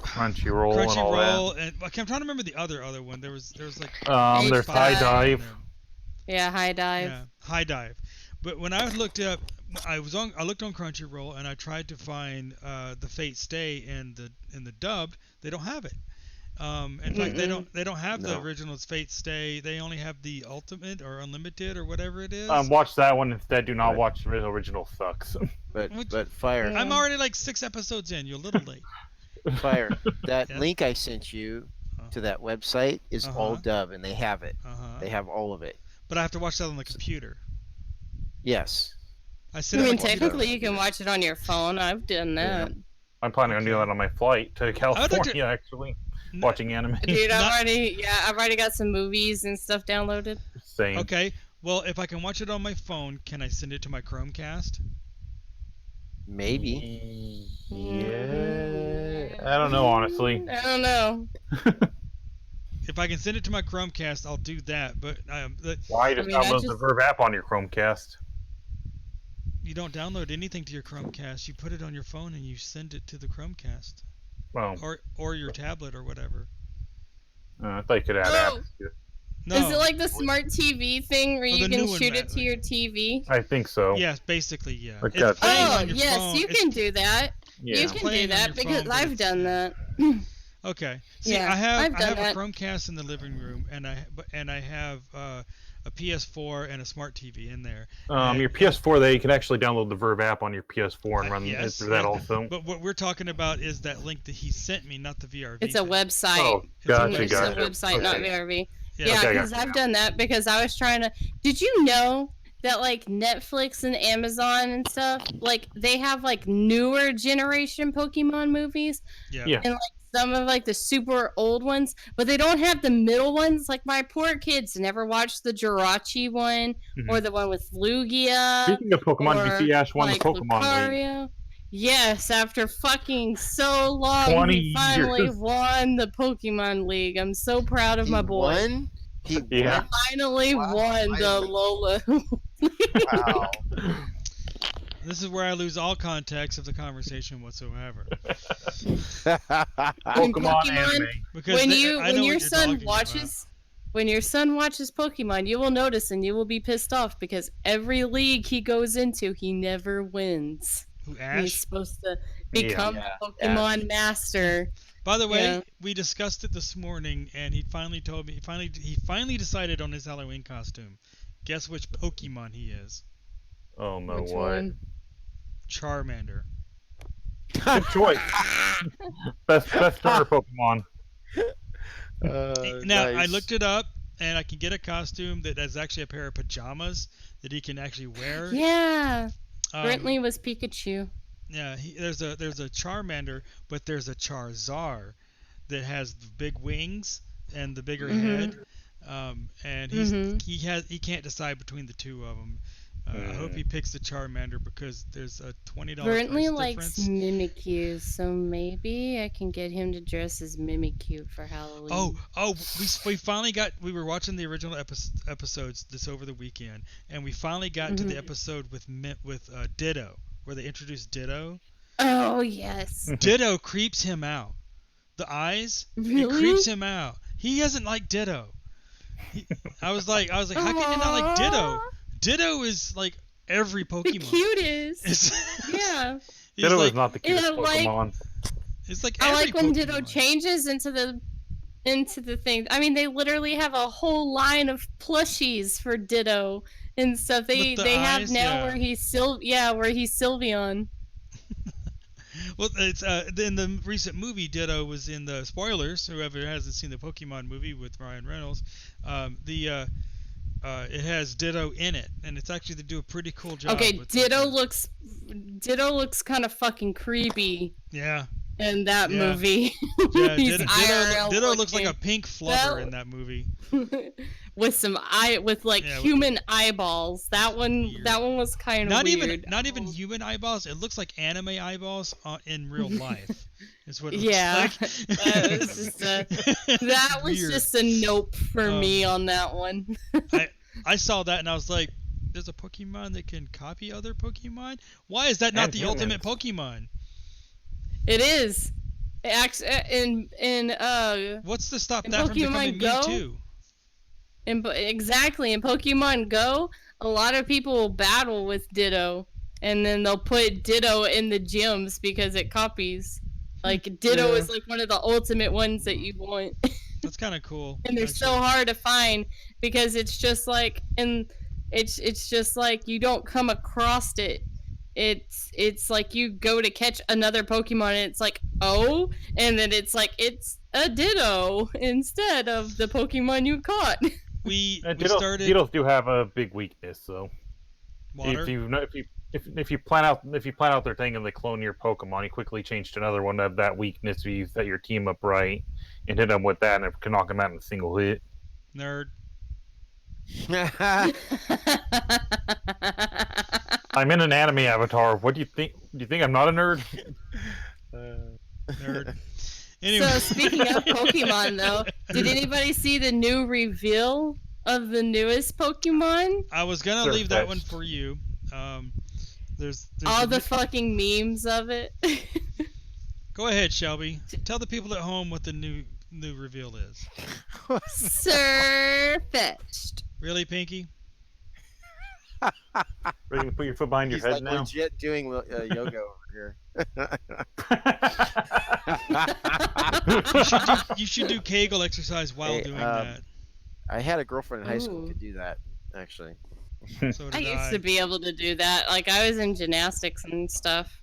Crunchyroll and all that. Crunchyroll and I'm trying to remember the other one. There was like There's High H5. Dive. Yeah, high dive. Yeah, High Dive. But when I looked up, I looked on Crunchyroll and I tried to find the Fate Stay in the dubbed. They don't have it. In fact, they don't have the No. original Fate Stay. They only have the Ultimate or Unlimited or whatever it is. Watch that one instead. Do not Right. watch the original. Sucks. But fire, I'm already like 6 episodes in. You're a little late. fire. That Yeah. link I sent you to that website is all Uh-huh. dub, and they have it. Uh-huh. They have all of it. But I have to watch that on the computer. Yes. I sit I at mean, my computer. technically, you can watch it on your phone. I've done that. I'm planning on doing that on my flight to like to- California, actually. Watching anime. Dude, Not- I've already got some movies and stuff downloaded. Same. Okay. Well, if I can watch it on my phone, can I send it to my Chromecast? Maybe. Yeah. I don't know, honestly. I don't know. If I can send it to my Chromecast, I'll do that. But Why just I mean, I download the just- Verve app on your Chromecast? you don't download anything to your Chromecast. You put it on your phone and you send it to the Chromecast Well, or your tablet or whatever. I thought you could add Oh. apps to it. No. Is it like the smart TV thing where Oh, you the can new one, shoot Matt, it to your TV? I think so. Yes, basically, yeah. Like It's that. playing Oh, on your yes, phone. you It's- can do that. Yeah. You It's can playing do on that your because phone, but I've it's- done that. Okay. See, Yeah, I have I've done a that. Chromecast in the living room, and I have a PS4 and a smart TV in there. Your PS4, you can actually download the Verve app on your PS4 and run it Yes, through that yes. also. But what we're talking about is that link that he sent me, not the VRV. It's a thing. website. Oh, It's gotcha, It's gotcha. a website, not Okay. VRV. Yeah. Yeah, Okay, because gotcha. I've done that because I was trying to. Did you know that like Netflix and Amazon and stuff, like they have like newer generation Pokemon movies Yeah. Yeah. and like some of like the super old ones, but they don't have the middle ones. Like my poor kids never watched the Jirachi one or the one with Lugia. Speaking of Pokemon, did you see Ash won like the Pokemon League? Lucario. Yes, after fucking so long, 20 he finally years. won the Pokemon League. I'm so proud of my boy. Won? He Yeah. Finally Wow, won the finally. Lola. Wow. This is where I lose all context of the conversation whatsoever. Pokemon anime. Because when I you know when what your you're son talking watches when your son watches Pokemon, you will notice and you will be pissed off because every league he goes into, he never wins. Who, He's Ash? supposed to become Yeah, a Pokemon master. By the way, Yeah. we discussed it this morning, and he finally told me he finally decided on his Halloween costume. Guess which Pokemon he is? Oh no, Which what? one? Charmander. Good choice. best starter Pokemon. Now I looked it up, and I can get a costume that has actually a pair of pajamas that he can actually wear. Yeah. Um, Brentley was Pikachu. Yeah, there's a Charmander, but there's a Charizard that has the big wings and the bigger head. And he can't decide between the two of them. I hope he picks the Charmander because there's a $20 Brentley price likes difference. Mimikyu, so maybe I can get him to dress as Mimikyu for Halloween. We finally got. We were watching the original episodes this over the weekend, and we finally got to the episode with Ditto, where they introduced Ditto. Oh yes. Ditto creeps him out. The eyes, it Really? creeps him out. He doesn't like Ditto. I was like, how can you not like Ditto? Ditto is like every The Pokemon. cutest. Yeah. He's Ditto like, is not the cutest Yeah, like- Pokemon. it's like I every like when Pokemon. Ditto changes into the thing. I mean, they literally have a whole line of plushies for Ditto and stuff. They With the have eyes, now yeah. where he's Sylveon. Well, it's in the recent movie, Ditto was in the spoilers. Whoever hasn't seen the Pokemon movie with Ryan Reynolds, it has Ditto in it, and it's actually they do a pretty cool job. Okay, with Ditto the- looks kind of fucking creepy Yeah, in that Yeah. movie. yeah. He's Ditto IRL looks like a looking. pink flubber Well- in that movie. with Yeah, with- human eyeballs. That one Weird. was kind of weird. Not even human eyeballs. It looks like anime eyeballs in real life. Is what it Yeah, looks like. that was just that was Weird. just a nope for me on that one. I saw that and I was like, "There's a Pokemon that can copy other Pokemon. Why is that not And the humans. ultimate Pokemon? It is. In What's to stop In that from Pokemon becoming Go? Mewtwo?" Exactly in Pokemon Go, a lot of people will battle with Ditto, and then they'll put Ditto in the gyms because it copies. Like Ditto Yeah. is like one of the ultimate ones that you want. That's kind of cool. And they're so actually. hard to find because it's just like it's just like you don't come across it. It's like you go to catch another Pokemon and it's like, oh, and then it's like it's a Ditto instead of the Pokemon you caught. we Beetles do have a big weakness, so water. if you plan out their thing and they clone your Pokemon, you quickly change to another one of that weakness. You set your team up right and hit them with that, and it can knock them out in a single hit. Nerd. I'm in an anime avatar. What do you think? Do you think I'm not a nerd? Nerd. Anyway. So speaking of Pokemon, though, did anybody see the new reveal of the newest Pokemon? I was gonna leave that one for you. There's all the fucking memes of it. Go ahead, Shelby. Tell the people at home what the new reveal is. Sir-fetched. Really, Pinky? Ready to put your foot behind your head like now? Legit doing yoga over here. You should do Kegel exercise while doing that. I had a girlfriend in high school who could do that, actually. So I used to be able to do that. Like, I was in gymnastics and stuff.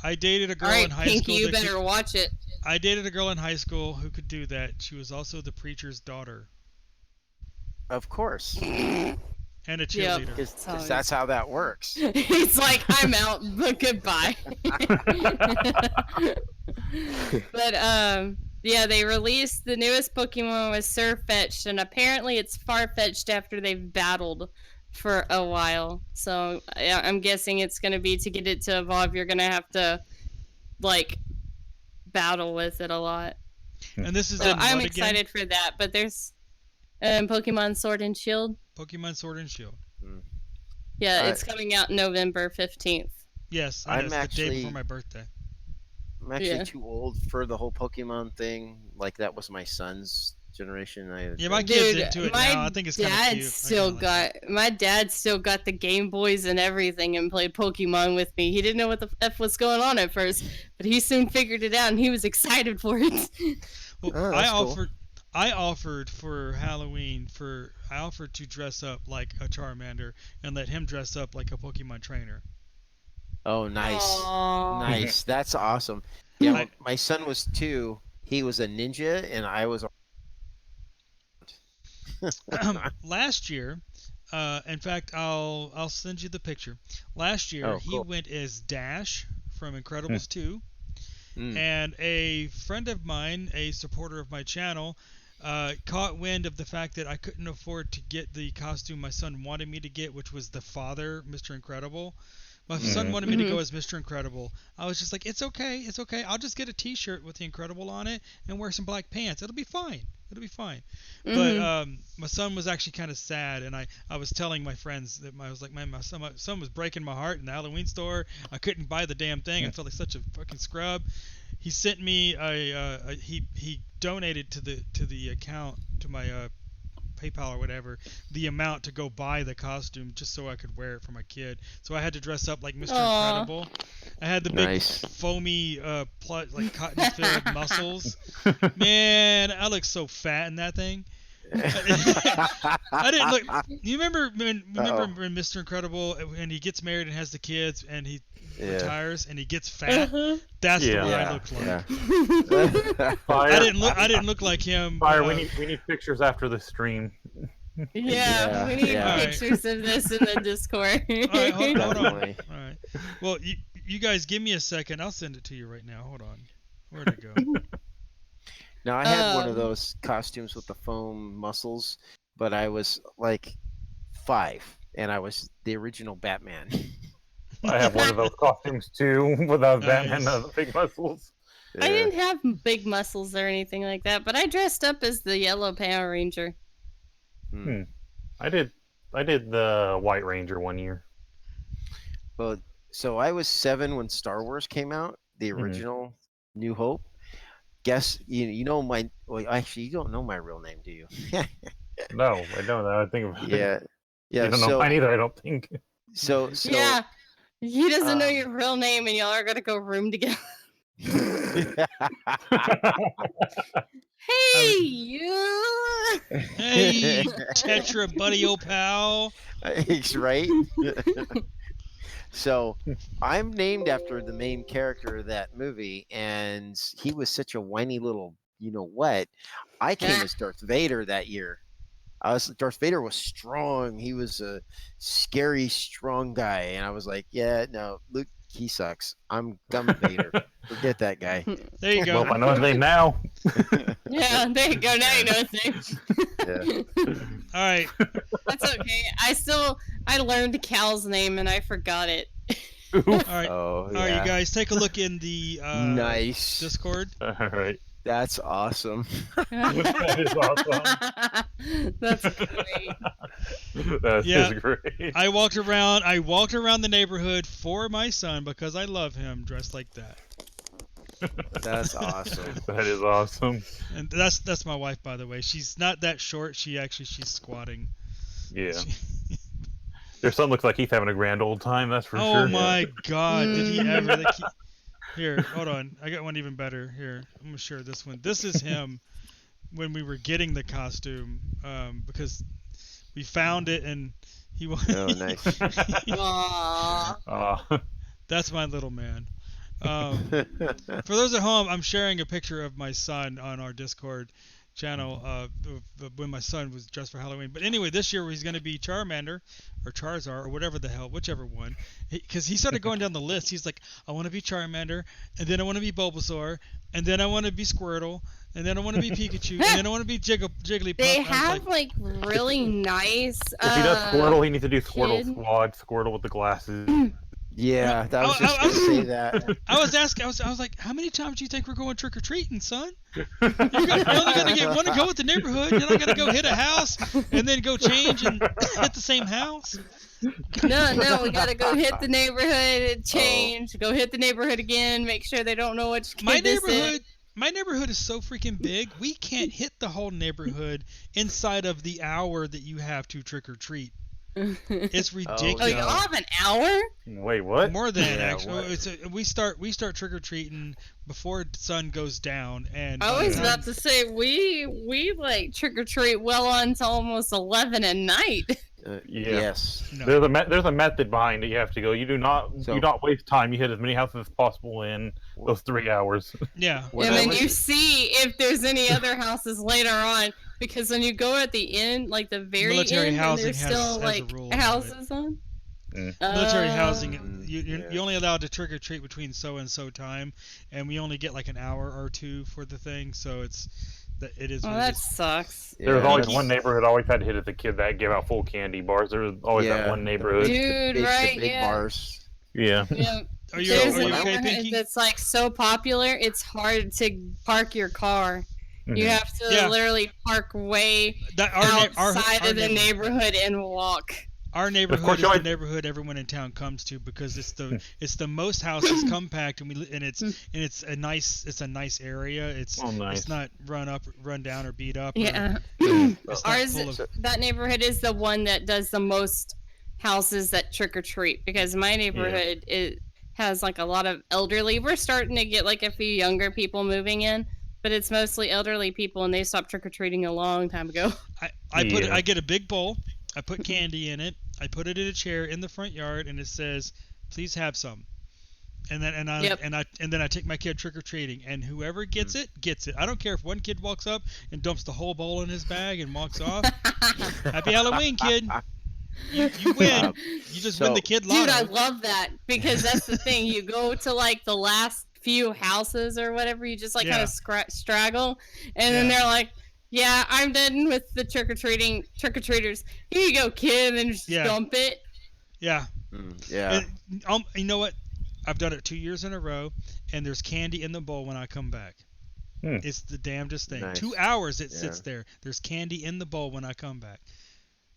I dated a girl All right, in high Pinky, school. you better watch it. I dated a girl in high school who could do that. She was also the preacher's daughter. Of course. And a cheerleader. Because that's how that works. He's like, I'm out, but goodbye. But, yeah, they released the newest Pokemon was Sir-fetched, and apparently it's far-fetched after they've battled for a while. So I'm guessing it's going to be, to get it to evolve, you're going to have to, like, battle with it a lot. And this is so in I'm what excited again? for that, but there's Pokemon Sword and Shield. Pokemon Sword and Shield. Yeah, it's coming out November 15th. Yes, I'm the actually day before my birthday. I'm actually too old for the whole Pokemon thing. Like, that was my son's generation. My kid's into it now. I think it's kind of cute. My dad still got the Game Boys and everything and played Pokemon with me. He didn't know what the F was going on at first, but he soon figured it out and he was excited for it. Well, I offered for Halloween to dress up like a Charmander and let him dress up like a Pokemon trainer. Oh, nice. Aww. Nice. That's awesome. Yeah, my son was 2. He was a ninja, and I was last year, in fact, I'll send you the picture. Last year, he went as Dash from Incredibles 2, and a friend of mine, a supporter of my channel, caught wind of the fact that I couldn't afford to get the costume my son wanted me to get, which was the father, Mr. Incredible. My son wanted me to go as Mr. Incredible. I was just like, it's okay. I'll just get a T-shirt with the Incredible on it and wear some black pants. It'll be fine. But my son was actually kind of sad, and I was telling my friends that I was like, man, my son was breaking my heart in the Halloween store. I couldn't buy the damn thing. I felt like such a fucking scrub. He sent me he donated to the account, to my PayPal or whatever, the amount to go buy the costume just so I could wear it for my kid. So I had to dress up like Mr. Incredible. I had the big foamy like cotton-filled muscles. Man, I look so fat in that thing. I didn't look. You remember when Mr. Incredible, when he gets married and has the kids and he retires and he gets fat? That's the way I looked like. I didn't look like him. Fire, we need pictures after the stream. We need pictures of this in the Discord. All right, hold on. All right. Well, you guys give me a second. I'll send it to you right now. Hold on. Where'd it go? Now, I had one of those costumes with the foam muscles, but I was like 5, and I was the original Batman. I have one of those costumes too, without Batman and the big muscles. I didn't have big muscles or anything like that, but I dressed up as the Yellow Power Ranger. I did the White Ranger one year. Well, so I was 7 when Star Wars came out, the original New Hope. Guess you know my. Well, actually, you don't know my real name, do you? No, I don't. I think about it. Yeah. You don't know mine either, I don't think. So yeah, he doesn't know your real name, and y'all are gonna go room together. Hey, you! Hey, Tetra, buddy, old pal. Right? So I'm named after the main character of that movie, and he was such a whiny little you know what? I came as Darth Vader that year. Darth Vader was strong. He was a scary, strong guy, and I was like, yeah, no, Luke, he sucks. I'm Vader. Forget that guy. There you go. Well, I know his name now. Yeah, there you go. Now you know his name. Yeah. All right. That's okay. I learned Cal's name and I forgot it. All right. Oh, All right, yeah. you guys, take a look in the Nice. Discord. All right. That's awesome. That is awesome. That's great. That Yeah. is great. I walked around the neighborhood for my son because I love him dressed like that. That's awesome. That is awesome. And that's my wife, by the way. She's not that short. She's squatting. Yeah. Their son looks like he's having a grand old time, that's for Oh sure. my God! Did he ever? Here, hold on. I got one even better. Here, I'm gonna share this one. This is him when we were getting the costume, because we found it and he wanted. Oh, nice. Aww. That's my little man. For those at home, I'm sharing a picture of my son on our Discord channel when my son was dressed for Halloween. But anyway, this year he's going to be Charmander or Charizard or whatever the hell, whichever one. Because he started going down the list. He's like, I want to be Charmander, and then I want to be Bulbasaur, and then I want to be Squirtle, and then I want to be Pikachu, and then I want to be Jigglypuff. They And I was have like really nice. If he does Squirtle, he needs to do Squirtle kid. Squad, Squirtle with the glasses. Yeah, that was just I- going to say that. I was asking, I was like, how many times do you think we're going trick or treating, son? You're only gonna get one to go with the neighborhood. You're not gonna go hit a house and then go change and hit the same house. No, we gotta go hit the neighborhood and change. Go hit the neighborhood again. Make sure they don't know which kid My this neighborhood is so freaking big. We can't hit the whole neighborhood inside of the hour that you have to trick or treat. It's ridiculous. Oh, y'all have an hour? Wait, what? More than Yeah, actually. what? We start trick or treating before the sun goes down, and I was about to say we like trick or treat well on to almost 11 at night. Yeah. Yes. No. There's a method behind it. You have to go. You do not waste time. You hit as many houses as possible in those 3 hours. Yeah. When And I then was- you see if there's any other houses later on, because when you go at the end, like the very Military end, and housing there's has still a like rule about it. houses on. Military housing, Mm, you're only allowed to trick or treat between so and so time, and we only get like an hour or two for the thing, so it is. Oh, what it that is. sucks. There was Yeah. always one neighborhood I always had to hit as a kid that gave out full candy bars. There was always that Yeah. one neighborhood. Dude, It's right? the big Yeah. bars. Yeah. Yeah. Are you There's So a when I- okay, neighborhood Pinky? that's like so popular, it's hard to park your car. You Mhm. have to Yeah. literally park way That outside of the neighborhood and walk. Our neighborhood course is you the always- neighborhood everyone in town comes to because it's the most houses compact and it's a nice area. It's nice. it's not run down or beat up. Yeah. It's not Ours, full of, that neighborhood is the one that does the most houses that trick or treat because my neighborhood it has like a lot of elderly. We're starting to get like a few younger people moving in, but it's mostly elderly people and they stopped trick or treating a long time ago. I get a big bowl. I put candy in it. I put it in a chair in the front yard, and it says, "Please have some." And then I take my kid trick or treating, and whoever gets it gets it. I don't care if one kid walks up and dumps the whole bowl in his bag and walks off. Happy Halloween, kid! You win. You just win the kid lotto. Dude, I love that because that's the thing. You go to like the last few houses or whatever, you just like kind of straggle, and then they're like, "Yeah, I'm done with the trick or treaters. Here you go, kid," and then just dump it. Yeah. Yeah. And, you know what? I've done it 2 years in a row, and there's candy in the bowl when I come back. It's the damnedest thing. Nice. 2 hours it sits there. There's candy in the bowl when I come back.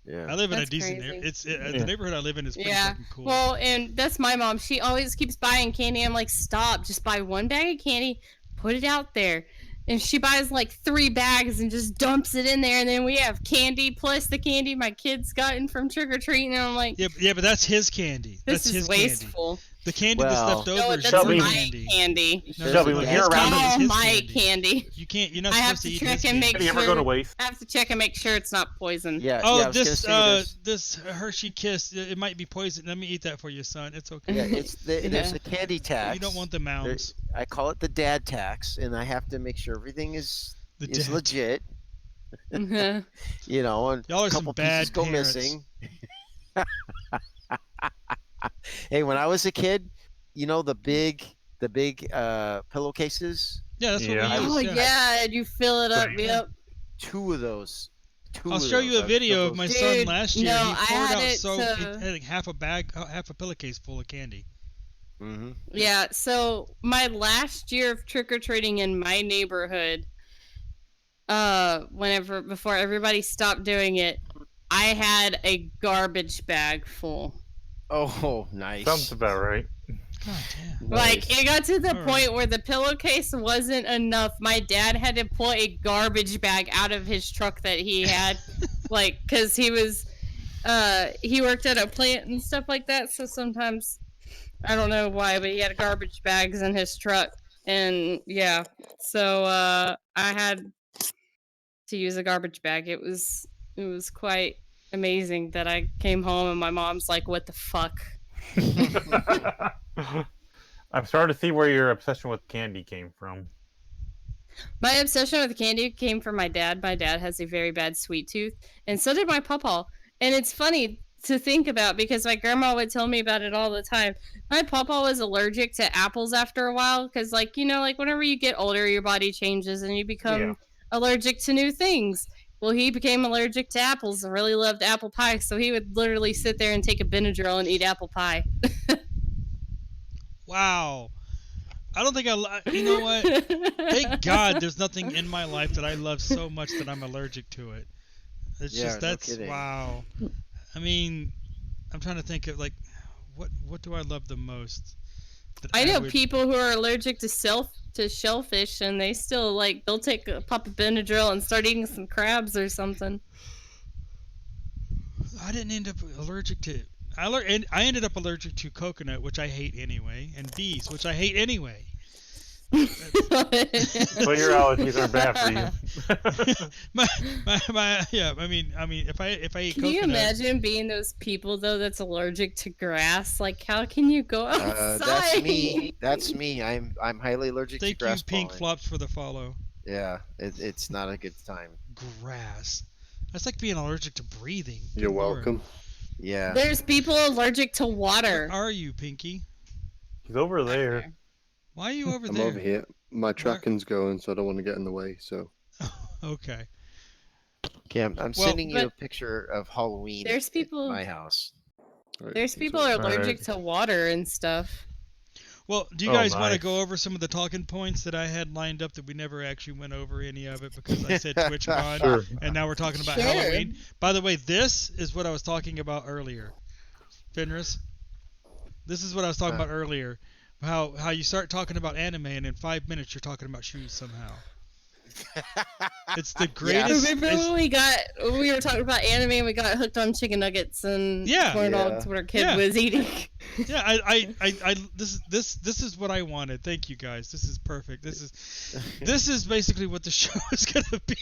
Yeah. I live in That's a decent crazy. the neighborhood I live in is pretty fucking cool. Well, and that's my mom. She always keeps buying candy. I'm like, stop. Just buy one bag of candy, put it out there. And she buys like 3 bags and just dumps it in there. And then we have candy plus the candy my kids gotten from trick or treating. And I'm like, yeah, but that's his candy. this That's is his wasteful. Candy. The candy that's Well- left No, over is that's Shelby- your my candy. candy. No, Shelby, it's when his you're around candy, it's Oh, his my candy. You're not I have supposed to eat check his and make candy. You ever go to waste? I have to check and make sure it's not poison. Yeah. Oh, yeah, I was this gonna say this Hershey Kiss, it might be poison. Let me eat that for you, son. It's okay. yeah, there's a candy tax. You don't want the mounds. I call it the dad tax, and I have to make sure everything is The dad. legit. Mhm. You know, and Y'all are a some couple bad pieces go parents. missing. Hey, when I was a kid, you know the big pillowcases. Yeah, that's what Yeah. we Oh use. yeah, and you fill it up. Right. Yep. Two of those. I'll show you a video of my son Dude, last year. no, He I poured had out it so to- he had like half a pillowcase full of candy. Mm-hmm. Yeah, so my last year of trick or treating in my neighborhood, before everybody stopped doing it, I had a garbage bag full. Oh, nice. Sounds about right. God damn. Like it got to the All point right. where the pillowcase wasn't enough. My dad had to pull a garbage bag out of his truck that he had, like, cause he worked at a plant and stuff like that. So sometimes, I don't know why, but he had garbage bags in his truck, and yeah, so I had to use a garbage bag. It was quite amazing that I came home and my mom's like, "What the fuck?" I'm starting to see where your obsession with candy came from. My obsession with candy came from my dad. My dad has a very bad sweet tooth, and so did my pawpaw. And it's funny to think about because my grandma would tell me about it all the time. My pawpaw was allergic to apples after a while because, like, you know, like whenever you get older, your body changes and you become Yeah. allergic to new things. Well, he became allergic to apples and really loved apple pie, so he would literally sit there and take a Benadryl and eat apple pie. Wow. I don't think you know what? Thank God there's nothing in my life that I love so much that I'm allergic to it. It's Yeah, just no that's kidding. wow. I mean, I'm trying to think of like what do I love the most? That I know would- people who are allergic to shellfish, and they still they'll take a pop of Benadryl and start eating some crabs or something. I didn't end up allergic to. I ended up allergic to coconut, which I hate anyway, and bees, which I hate anyway. So your allergies are bad for you. Yeah. I mean, if I eat Can coconut, you imagine being those people though that's allergic to grass? Like, how can you go outside? That's me. That's me. I'm highly allergic thank to you, grass Pink pollen. Flops, for the follow. Yeah, it's not a good time. Grass. That's like being allergic to breathing. You're Good Lord. welcome. Yeah. There's people allergic to water. Where are you, Pinky? He's over there. Why are you over I'm there? over here. My tracking's going, so I don't want to get in the way. So Okay. Okay, I'm Well, sending you a but picture of Halloween. there's at people- my house. right, There's so- people who are allergic Alright. to water and stuff. Well, do you Oh, guys want to nice. go over some of the talking points that I had lined up that we never actually went over any of it because I said TwitchCon Sure. and now we're talking about Sure. Halloween. By the way, this is what I was talking about earlier. Fenris, this is what I was talking about earlier. How you start talking about anime and in 5 minutes you're talking about shoes somehow. It's the greatest. Remember when we were talking about anime and we got hooked on chicken nuggets and Yeah. corn Yeah. dogs what our kid Yeah. was eating? Yeah, I this is what I wanted. Thank you guys. This is perfect. This is basically what the show is gonna be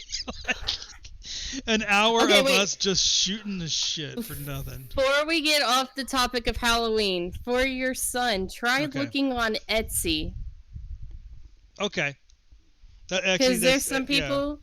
like. An hour Okay, of wait. us just shooting the shit for nothing. Before we get off the topic of Halloween, for your son, try Okay. looking on Etsy. Okay. That actually, Because there's that's- some yeah. people.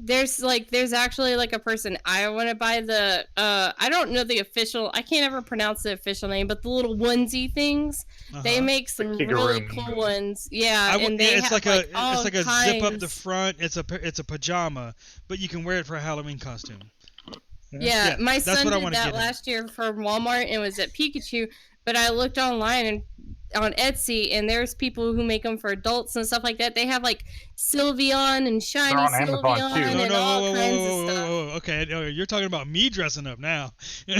There's actually like a person. I want to buy the. I don't know the official. I can't ever pronounce the official name, but the little onesie things. They Uh-huh. make some Kigurumi. really cool ones. Yeah, I w- and they it's have like like a all it's like a zip up the kinds- front. It's a pajama, but you can wear it for a Halloween costume. Yeah, Yeah, my that's son what I did wanna that get him. last year for Walmart and it was at Pikachu. But I looked online and on Etsy, and there's people who make them for adults and stuff like that. They have like Sylveon and shiny on Amazon, Sylveon too. and No, all whoa, kinds whoa, of whoa, stuff. whoa, whoa. Okay, no, you're talking about me dressing up now. No.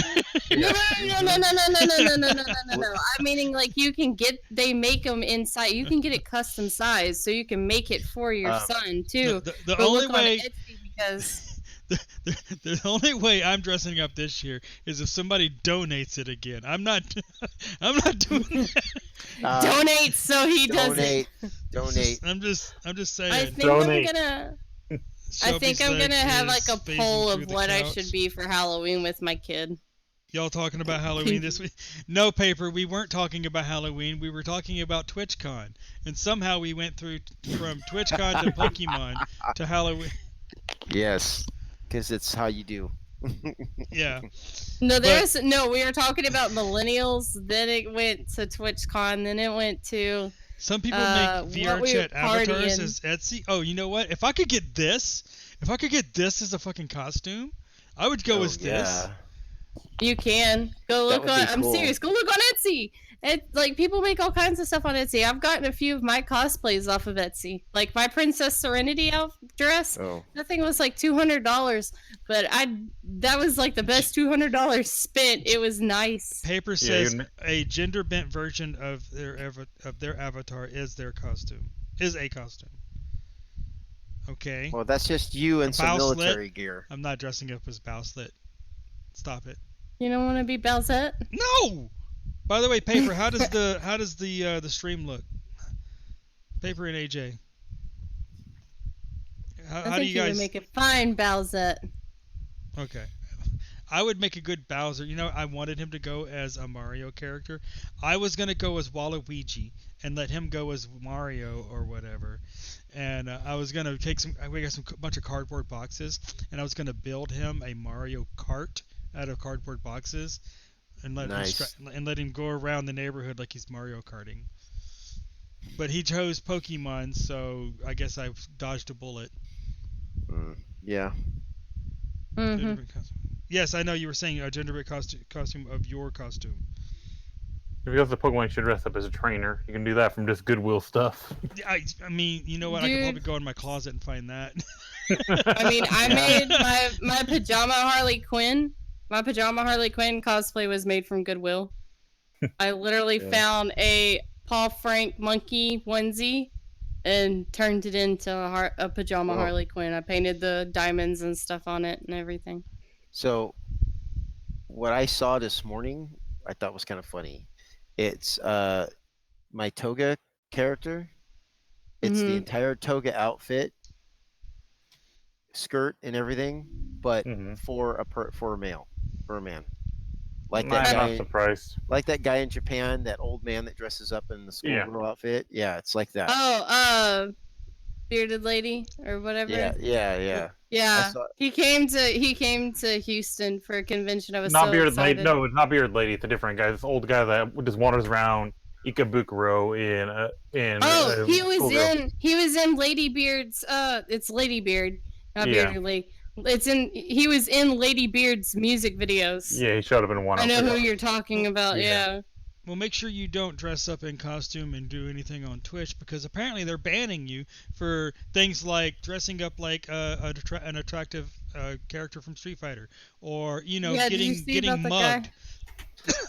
I'm meaning like you can get. They make them inside. You can get it custom sized, so you can make it for your Um, son too. The But only look way on Etsy because The only way I'm dressing up this year is if somebody donates it again. I'm not. I'm not doing that. Donate so he does it. Donate. I'm just saying. I think Donate. I'm gonna. I Shelby's think I'm leg gonna have is like a phasing poll through of the what I couch. should be for Halloween with my kid. Y'all talking about Halloween this week? No, Paper, we weren't talking about Halloween. We were talking about TwitchCon. And somehow we went through from TwitchCon to Pokemon to Halloween. Yes, because it's how you do. Yeah. No, But- we were talking about millennials. Then it went to TwitchCon. Then it went to. Some people what make VR we chat were avatars partying. as Etsy. Oh, you know what? If I could get this as a fucking costume, I would go as this. You can go That look would on. be I'm cool. serious. Go look on Etsy. Like people make all kinds of stuff on Etsy. I've gotten a few of my cosplays off of Etsy. Like my Princess Serenity dress. Oh, That thing was like $200, but that was like the best $200 spent. It was nice. Paper Yeah, says you'd- a gender bent version of their avatar is their costume. Is a costume. Okay. well, that's just you and some Bow slit? military gear. I'm not dressing up as Bowslit. Stop it. You don't want to be Bowsette? No. By the way, Paper, how does the stream look? Paper and AJ. I How think do you would guys? make it fine, Bowsette. Okay. I would make a good Bowser. You know, I wanted him to go as a Mario character. I was gonna go as Waluigi and let him go as Mario or whatever. And I was gonna take we got bunch of cardboard boxes, and I was gonna build him a Mario Kart out of cardboard boxes, and Nice. let him go around the neighborhood like he's Mario Karting. But he chose Pokemon, so I guess I dodged a bullet. Yeah. Mm-hmm. Gender-bent costume. Yes, I know you were saying a gender-bent costume of your costume. If you go to Pokemon, you should dress up as a trainer. You can do that from just Goodwill stuff. I mean, you know what? I could Dude. probably go in my closet and find that. I mean, I Yeah. made my pajama Harley Quinn. My pajama Harley Quinn cosplay was made from Goodwill. I literally Yeah. found a Paul Frank monkey onesie and turned it into a pajama Whoa. Harley Quinn. I painted the diamonds and stuff on it and everything. So, what I saw this morning, I thought was kind of funny. It's my toga character. It's the Mhm. entire toga outfit, skirt and everything, but Mhm. for a male, for a man. Like I'm that not guy, surprised. like that guy in Japan, that old man that dresses up in the Yeah. schoolgirl outfit. Yeah, it's like that. Oh, bearded lady or whatever. Yeah. Yeah. I saw- He came to Houston for a convention. I was Not so Bearded excited. Lady. No, it's not Bearded Lady. It's a different guy. This old guy that just wanders around Ikebukuro in. Oh, he was Schoolgirl. in Lady Beard's it's Lady Beard, not Yeah. Bearded Lady. He was in Lady Beard's music videos. Yeah, he showed up in one. I know outfit. who you're talking about, yeah. Well, make sure you don't dress up in costume and do anything on Twitch, because apparently they're banning you for things like dressing up like an attractive character from Street Fighter, or Yeah, did you see getting about the guy? mugged.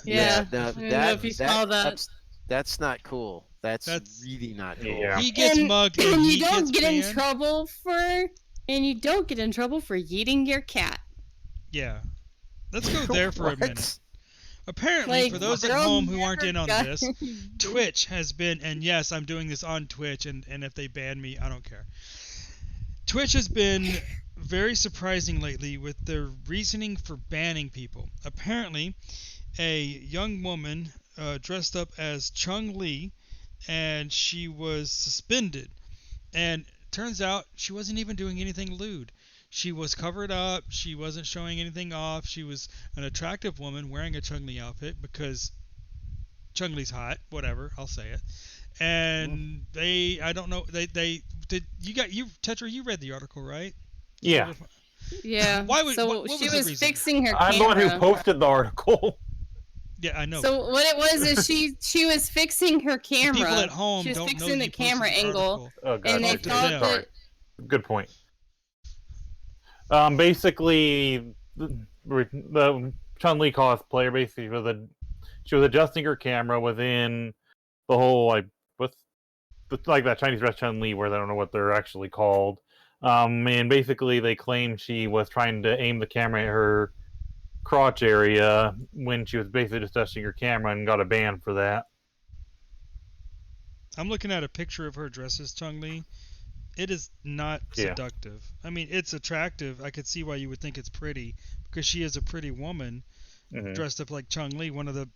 Yeah. no, I don't know if you saw that. That's not cool. That's really not cool. Yeah. He gets mugged and And he you don't gets get in banned. trouble for yeeting your cat. Yeah. Let's go there for a What? minute. Apparently, for those at girl home who aren't never in on got- this, Twitch has been, and yes, I'm doing this on Twitch, and if they ban me, I don't care. Twitch has been very surprising lately with their reasoning for banning people. Apparently, a young woman dressed up as Chung-Li, and she was suspended. And turns out she wasn't even doing anything lewd. She was covered up. She wasn't showing anything off. She was an attractive woman wearing a Chung-Li outfit because Chung-Li's hot. Whatever, I'll say it. And I don't know. They did. Tetra, you read the article, right? Yeah. Yeah. Why would- so what was she the was reason? fixing her I'm the one who camera. posted the article. Yeah, I know. So what it was is she was fixing her camera. People at home she was don't know fixing the you posted camera the angle, article. Oh god. and they Talk to thought them. that Good point. Basically, the Chun-Li cosplayer basically she was adjusting her camera within the whole like that Chinese dress Chun-Li, where I don't know what they're actually called. And basically they claim she was trying to aim the camera at her crotch area when she was basically just touching her camera and got a ban for that. I'm looking at a picture of her dressed as Chun-Li. It is not seductive. I mean, it's attractive. I could see why you would think it's pretty, because she is a pretty woman dressed up like Chun-Li, one of the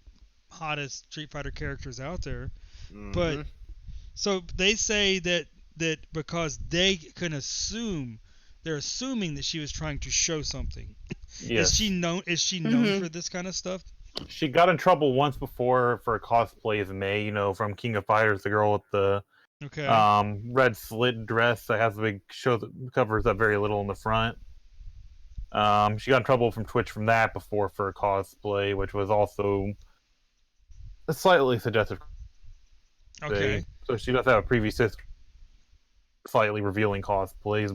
hottest Street Fighter characters out there. But so they say that because they can assume, they're assuming that she was trying to show something. Yes. Is she known for this kind of stuff? She got in trouble once before for cosplay as May, from King of Fighters, the girl with the red slit dress that has a big show that covers up very little in the front. She got in trouble from Twitch from that before for cosplay, which was also a slightly suggestive. Okay. So she does have a previous history, slightly revealing cosplays,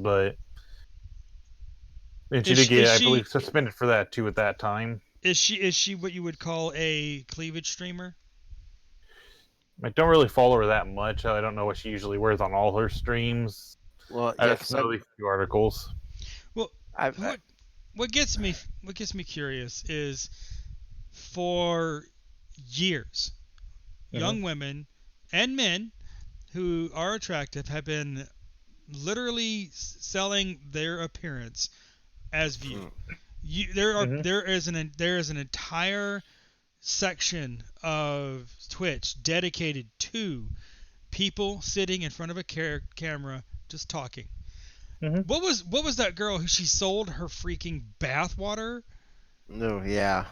and she did get, I believe, suspended for that too at that time. Is she what you would call a cleavage streamer? I don't really follow her that much. I don't know what she usually wears on all her streams. Well, I just know these few articles. Well, what gets me curious is, for years, young women and men who are attractive have been literally selling their appearance as view. There is an entire section of Twitch dedicated to people sitting in front of a camera just talking. What was that girl who she sold her freaking bath water? No, yeah.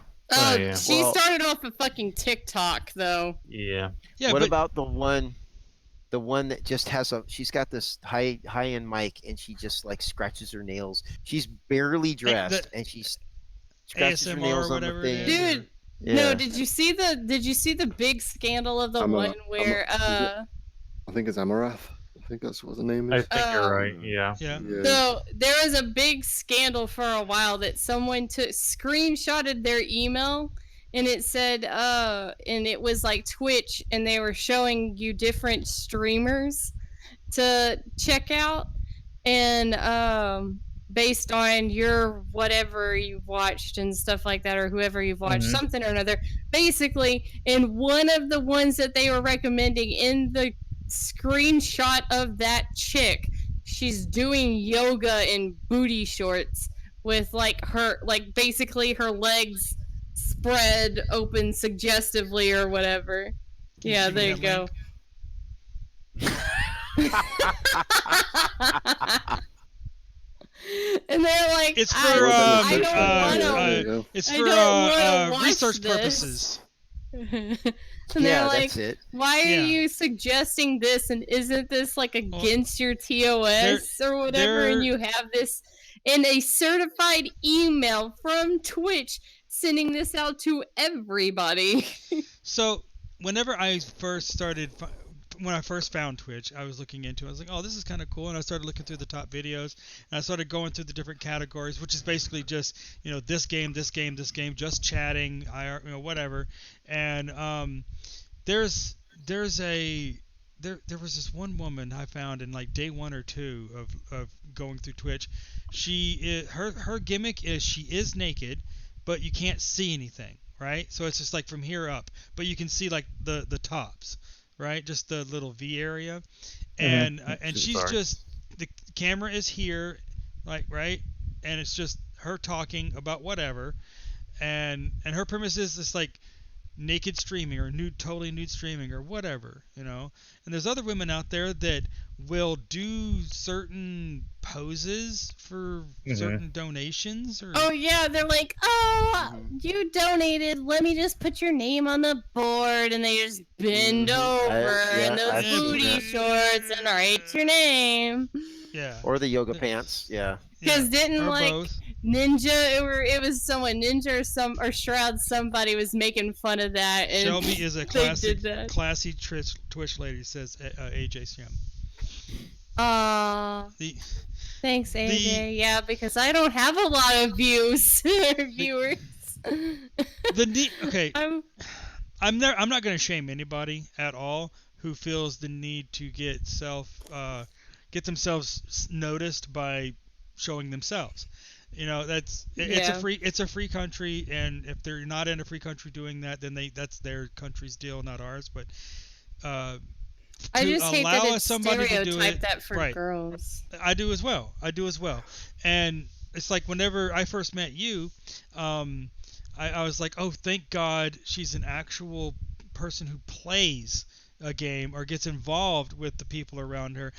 She started off a fucking TikTok though. Yeah. What about the one that just has she's got this high end mic and she just like scratches her nails. She's barely dressed and she scratches her nails on the thing. Dude, no, did you see the big scandal of the one where I think it's Amarath. I think that's what the name is. I think you're right. Yeah. So there was a big scandal for a while that someone screenshotted their email, and it said and it was like Twitch, and they were showing you different streamers to check out, and based on your whatever you've watched and stuff like that, or whoever you've watched, something or another, basically. And one of the ones that they were recommending in the screenshot of that chick, she's doing yoga in booty shorts with basically her legs spread open suggestively or whatever. Yeah, there you go. And they're like, it's for research purposes. And they're like, why are you suggesting this, and isn't this like against your TOS or whatever? And you have this in a certified email from Twitch sending this out to everybody. So whenever I first found Twitch, I was looking into it. I was like, oh, this is kind of cool. And I started looking through the top videos, and I started going through the different categories, which is basically just, this game, just chatting, whatever. And there was this one woman I found in like day 1 or 2 of going through Twitch. Her gimmick is she is naked, but you can't see anything, right? So it's just like from here up, but you can see like the tops. Right, just the little V area, and she's just, the camera is here, like, right, and it's just her talking about whatever, and her premise is this like naked streaming or totally nude streaming or whatever, and there's other women out there that will do certain poses for certain donations, or they're like, you donated, let me just put your name on the board, and they just bend over in those booty shorts and write your name, or the yoga pants, because didn't like both. Ninja, it was someone, Ninja or Shroud, somebody was making fun of that. And Shelby is a classy Twitch lady, says ajshim. Thanks, AJ. Because I don't have a lot of viewers. I'm not going to shame anybody at all who feels the need to get get themselves noticed by showing themselves. You know, it's a free country, and if they're not in a free country doing that, then that's their country's deal, not ours. But I just hate that it's somebody to do stereotyped it, that for right. girls. I do as well. And it's like whenever I first met you, I was like, oh, thank God she's an actual person who plays a game or gets involved with the people around her.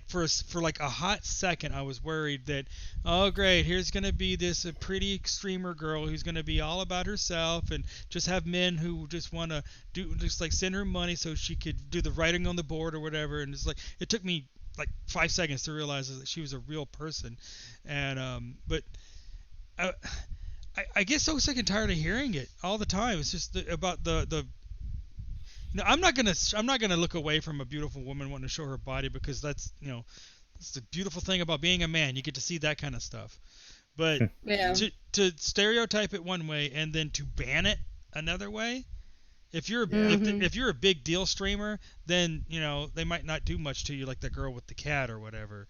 For like a hot second, I was worried that, oh great, here's gonna be this pretty streamer girl who's gonna be all about herself and just have men who just want to just like send her money so she could do the writing on the board or whatever. And it's like it took me like 5 seconds to realize that she was a real person. And but I get so sick and tired of hearing it all the time. It's just about the no, I'm not gonna look away from a beautiful woman wanting to show her body, because that's the beautiful thing about being a man. You get to see that kind of stuff. But to stereotype it one way and then to ban it another way, if you're if you're a big deal streamer, then they might not do much to you, like the girl with the cat or whatever.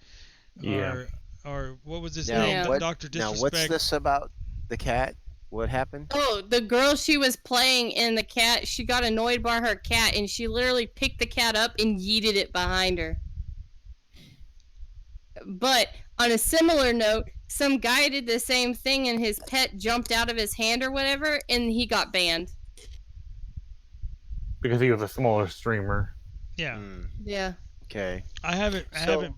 Yeah. Or what was his Now, name? Dr. Disrespect. Now, what's this about the cat? What happened? Oh, the girl she was playing in the cat, she got annoyed by her cat, and she literally picked the cat up and yeeted it behind her. But on a similar note, some guy did the same thing, and his pet jumped out of his hand or whatever, and he got banned. Because he was a smaller streamer. Yeah. Yeah. Okay. I haven't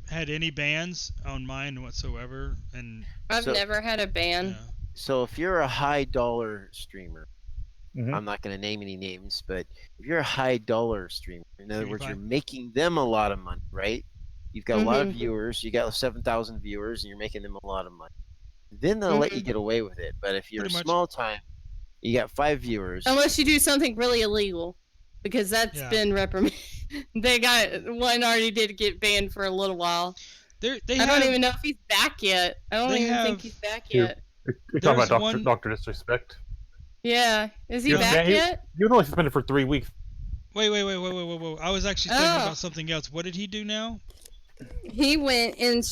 had any bans on mine whatsoever, and I've never had a ban. Yeah. So if you're a high dollar streamer, Mhm. I'm not going to name any names, but if you're a high dollar streamer, in other words, PewDiePie. you're making them a lot of money, right? You've got a lot of viewers, you got 7,000 viewers, and you're making them a lot of money. Then they'll let you get away with it. But if you're Pretty much. small time, you got 5 viewers. Unless you do something really illegal, because that's been reprimanded. They got one already did get banned for a little while. I don't even know if he's back yet. I don't even think he's back yet. You're talking about Dr. Disrespect? Yeah. Is he back yet? He was only suspended for 3 weeks. Wait. I was actually thinking about something else. What did he do now? He went and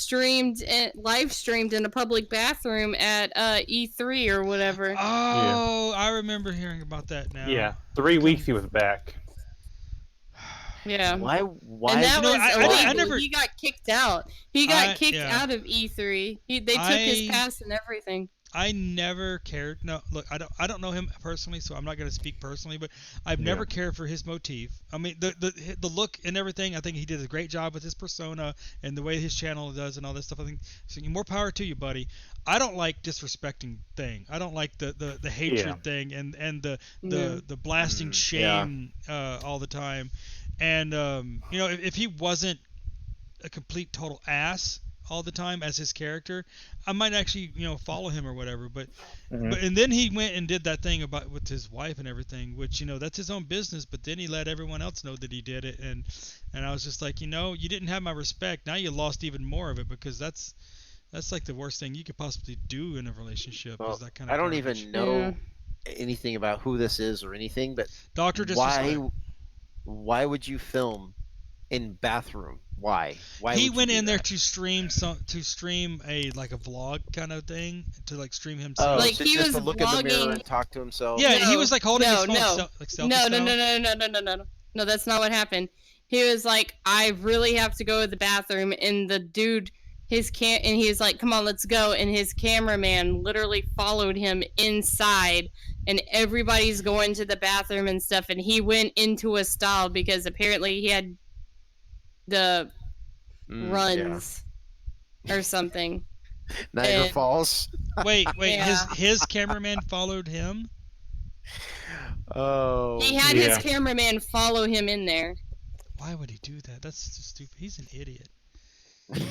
live streamed in a public bathroom at E3 or whatever. Oh, I remember hearing about that now. Yeah, 3 weeks he was back. Yeah. Why? And that was illegal. He got kicked out. He got kicked out of E3. They took his pass and everything. I never cared. No, look, I don't know him personally, so I'm not going to speak personally, but I've never cared for his motif. I mean, the look and everything, I think he did a great job with his persona and the way his channel does and all this stuff. I think so, more power to you, buddy. I don't like disrespecting thing. I don't like the hatred thing and the blasting shame all the time. And if he wasn't a complete total ass all the time as his character, I might actually follow him or whatever. But and then he went and did that thing with his wife and everything, which that's his own business. But then he let everyone else know that he did it, and I was just like, you didn't have my respect. Now you lost even more of it, because that's like the worst thing you could possibly do in a relationship. Well, is that kind of I don't garbage. even know anything about who this is or anything, but Dr. Disrespect. Why would you film in bathroom? Why? He went in there to stream a like a vlog kind of thing, to like stream himself. Like so he just was to look in the mirror vlogging. and talk to himself. Yeah, he was like holding his phone like selfie No. No, that's not what happened. He was like, I really have to go to the bathroom, and the dude, and he's like, come on, let's go. And his cameraman literally followed him inside, and everybody's going to the bathroom and stuff. And he went into a stall because apparently he had the runs or something. Niagara Falls. Wait, his cameraman followed him? Oh. He had his cameraman follow him in there. Why would he do that? That's just stupid. He's an idiot.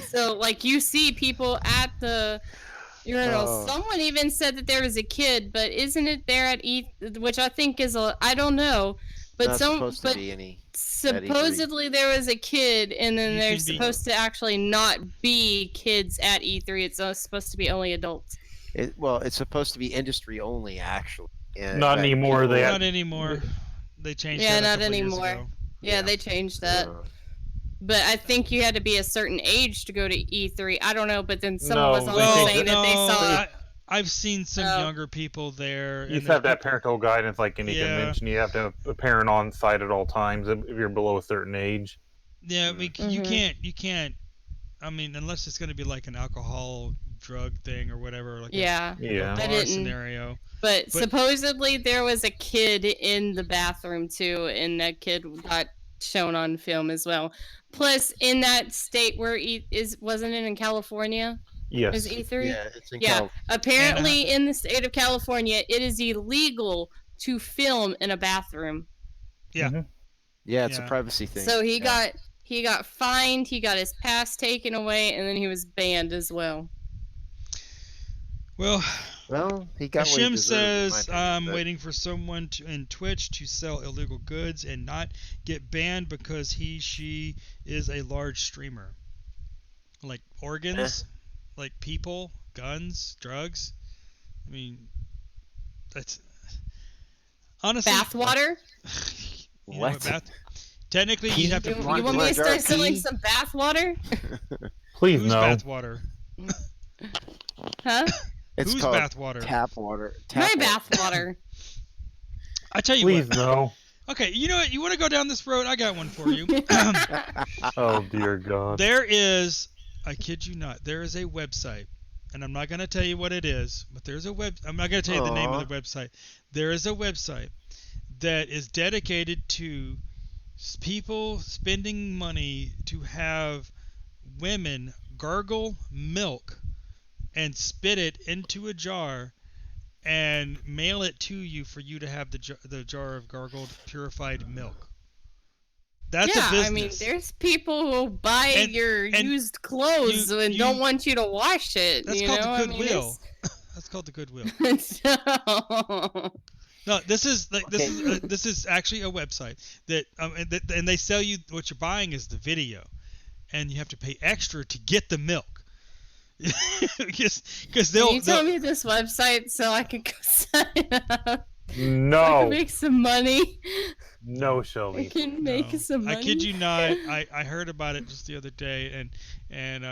So, like, you see people at the, someone even said that there was a kid, but isn't it there at which I think is I don't know, but supposedly there was a kid, and then there's supposed to actually not be kids at E3. It's supposed to be only adults. It's supposed to be industry only, actually. Not anymore. Not anymore. They changed that a couple years ago. Yeah, they changed that. But I think you had to be a certain age to go to E3. I don't know, but then someone was on well, saying that they saw. I've seen some younger people there. You have that parental guidance like any convention. You have to have a parent on site at all times if you're below a certain age. Yeah, I mean, you can't. I mean, unless it's going to be like an alcohol drug thing or whatever, like a bar scenario. But supposedly there was a kid in the bathroom too, and that kid got shown on film as well. Plus, in that state where wasn't it in California? Yes. Is E3? Yeah, it's in California. Apparently, in the state of California, it is illegal to film in a bathroom. Yeah. Mm-hmm. Yeah, it's a privacy thing. So he got fined, he got his pass taken away, and then he was banned as well. Well, he got what he ajshim deserved, says, I'm waiting for someone in Twitch to sell illegal goods and not get banned because she is a large streamer. Like organs, like people, guns, drugs. I mean, that's... Honestly... Bathwater? What? Technically, you'd have to... You want me to start selling some bathwater? Please, Who's no. bathwater? Huh? It's Who's called bathwater? Tap water. My bathwater. I tell you Please, what. no. Okay, you know what? You want to go down this road? I got one for you. Oh, dear God. There is, I kid you not, there is a website, and I'm not going to tell you what it is, but there's a I'm not going to tell you the name of the website. There is a website that is dedicated to people spending money to have women gargle milk and spit it into a jar and mail it to you for you to have the jar of gargled purified milk. That's a business. I mean, there's people who buy your used clothes and don't want you to wash it. That's called the Goodwill. That's called the Goodwill. No, this is actually a website that and they sell you what you're buying is the video, and you have to pay extra to get the milk. Because they'll. Can you tell me this website so I can go sign up? No. So I can make some money. No, Shelby. I can make some money. I kid you not. I heard about it just the other day, and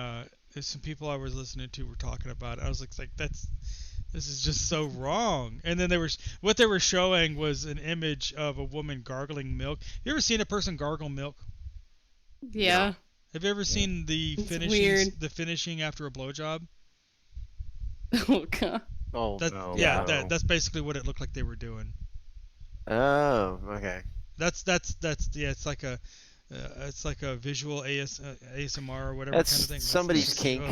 some people I was listening to were talking about it. I was like this is just so wrong. And then what they were showing was an image of a woman gargling milk. You ever seen a person gargle milk? Yeah. No. Have you ever seen the finishing after a blowjob? Oh God. Oh no. Yeah, that's basically what it looked like they were doing. Oh, okay. That's yeah. It's like a visual ASMR or whatever That's kind of thing. Somebody's kink.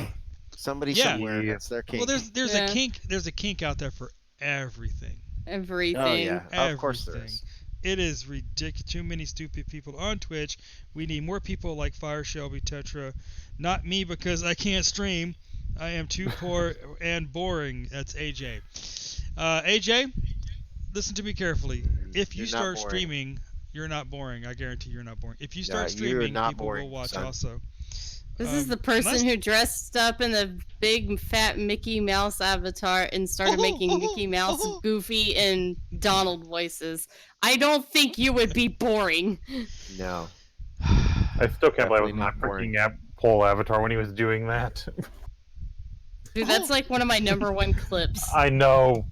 Somebody somewhere. That's their kink. Well, there's a kink. There's a kink out there for everything. Everything. Oh yeah. Everything. Of course there is. It is ridiculous. Too many stupid people on Twitch. We need more people like Fire Shelby Tetra. Not me because I can't stream. I am too poor and boring. That's AJ. AJ, listen to me carefully. If you start streaming, you're not boring. I guarantee you're not boring. If you start streaming, people will watch also. This is the person who dressed up in the big fat Mickey Mouse avatar and started making Mickey Mouse, Goofy, and Donald voices. I don't think you would be boring. No. I still can't believe I was not freaking Pole Avatar when he was doing that. Dude, that's like one of my #1 clips. I know.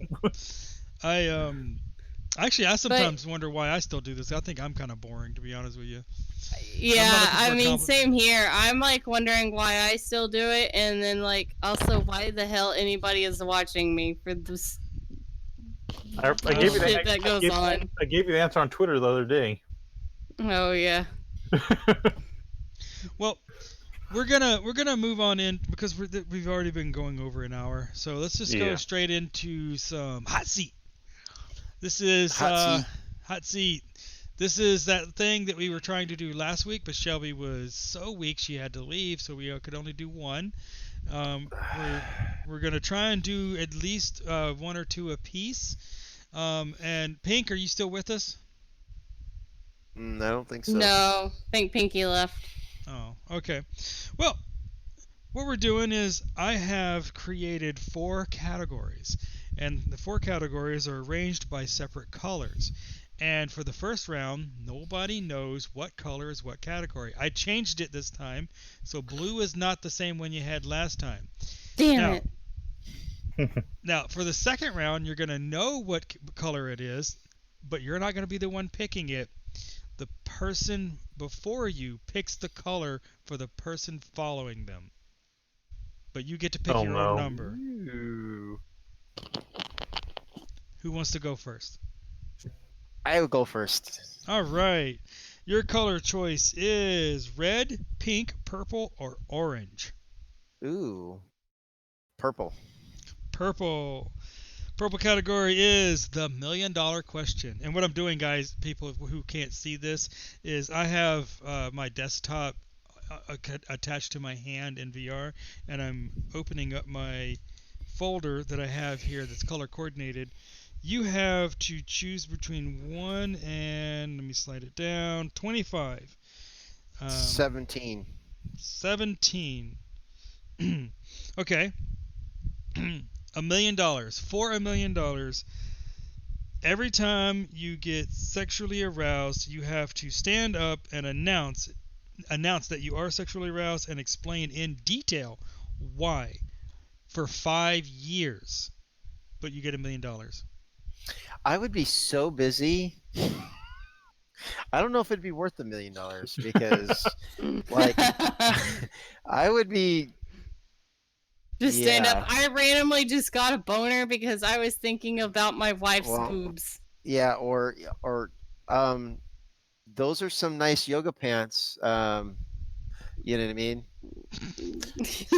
I sometimes wonder why I still do this. I think I'm kind of boring, to be honest with you. Yeah, I mean, same here. I'm like wondering why I still do it, and then like also why the hell anybody is watching me for this. I gave you shit that goes on. I gave you the answer on Twitter the other day. Oh yeah. Well, we're gonna move on in because we've already been going over an hour, so let's just go straight into some hot seat. This is hot seat. This is that thing that we were trying to do last week, but Shelby was so weak she had to leave, so we could only do one. We're gonna try and do at least one or two apiece. And Pink, are you still with us? I don't think so. No, I think Pinky left. Oh, okay. Well, what we're doing is I have created 4 categories, and the 4 categories are arranged by separate colors. And for the first round, nobody knows what color is what category. I changed it this time, so blue is not the same one you had last time. Damn it. Now, for the second round, you're going to know what color it is, but you're not going to be the one picking it. The person before you picks the color for the person following them. But you get to pick your own number. Ooh. Who wants to go first? I will go first. All right. Your color choice is red, pink, purple, or orange. Ooh. Purple. Purple. Purple category is the $1 million question. And what I'm doing, guys, people who can't see this, is I have my desktop attached to my hand in VR, and I'm opening up my folder that I have here that's color coordinated. You have to choose between 1 and, let me slide it down, 25. 17. 17. Okay. $1 million. For $1 million, every time you get sexually aroused, you have to stand up and announce that you are sexually aroused and explain in detail why for 5 years. But you get $1 million. I would be so busy. I don't know if it'd be worth $1 million because, like, I would be. Just stand up. I randomly just got a boner because I was thinking about my wife's boobs. Yeah, or those are some nice yoga pants. You know what I mean?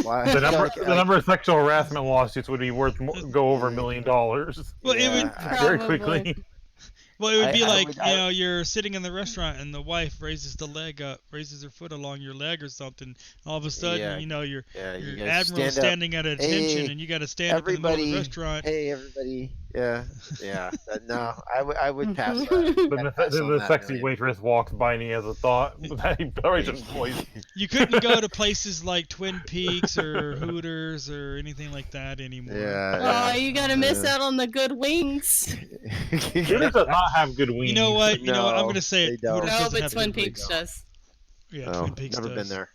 Why? The number of sexual harassment lawsuits would be go over $1 million. Well, it would very quickly. Well, it would be like, you're sitting in the restaurant and the wife raises her foot along your leg or something. All of a sudden, your admiral's standing at attention, and you got to stand up in the middle of the restaurant. Hey, everybody. Yeah. No, I would pass. The sexy waitress walks by and he has a thought that he probably just poisoned. You couldn't go to places like Twin Peaks or Hooters or anything like that anymore. Yeah. Oh, you gotta miss out on the good wings. Hooters does not have good wings. You know what? I'm gonna say it. No, but Twin Peaks does. Yeah, Twin Peaks never does. been there.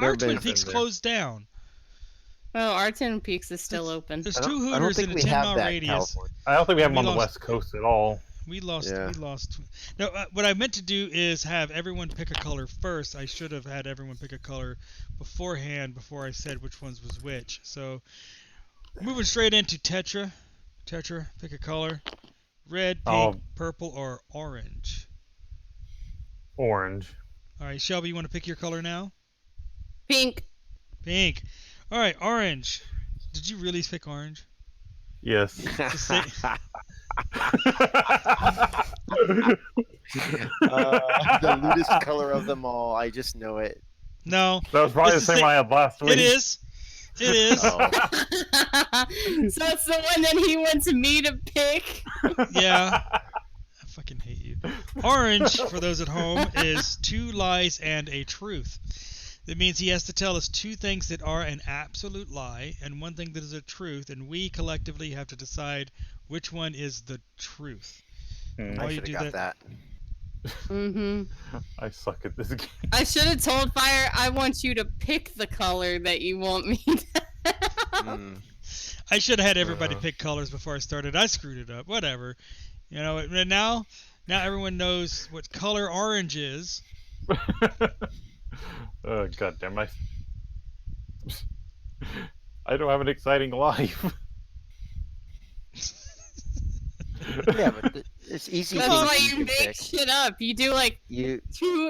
Our Twin Peaks closed down. Oh, our Twin Peaks is still open. There's 2 Hooters in a 10-mile radius. I don't think we have them on the West Coast at all. We lost. No, what I meant to do is have everyone pick a color first. I should have had everyone pick a color beforehand before I said which ones was which. So, moving straight into Tetra. Tetra, pick a color. Red, pink, purple, or orange? Orange. All right, Shelby, you want to pick your color now? Pink. Pink. All right, orange. Did you really pick orange? Yes. The lewdest color of them all. I just know it. No. That was probably the same I had last week. It is. So it's the one that he wants me to pick. Yeah. I fucking hate you. Orange, for those at home, is 2 lies and a truth. That means he has to tell us 2 things that are an absolute lie and 1 thing that is a truth, and we collectively have to decide which one is the truth. I should have got that. I suck at this game. I should have told Fire, I want you to pick the color that you want me to have. I should have had everybody pick colors before I started. I screwed it up. Whatever. Now everyone knows what color orange is. Oh, goddamn! I don't have an exciting life. Yeah, but it's easy. That's why you make shit up. You do like 2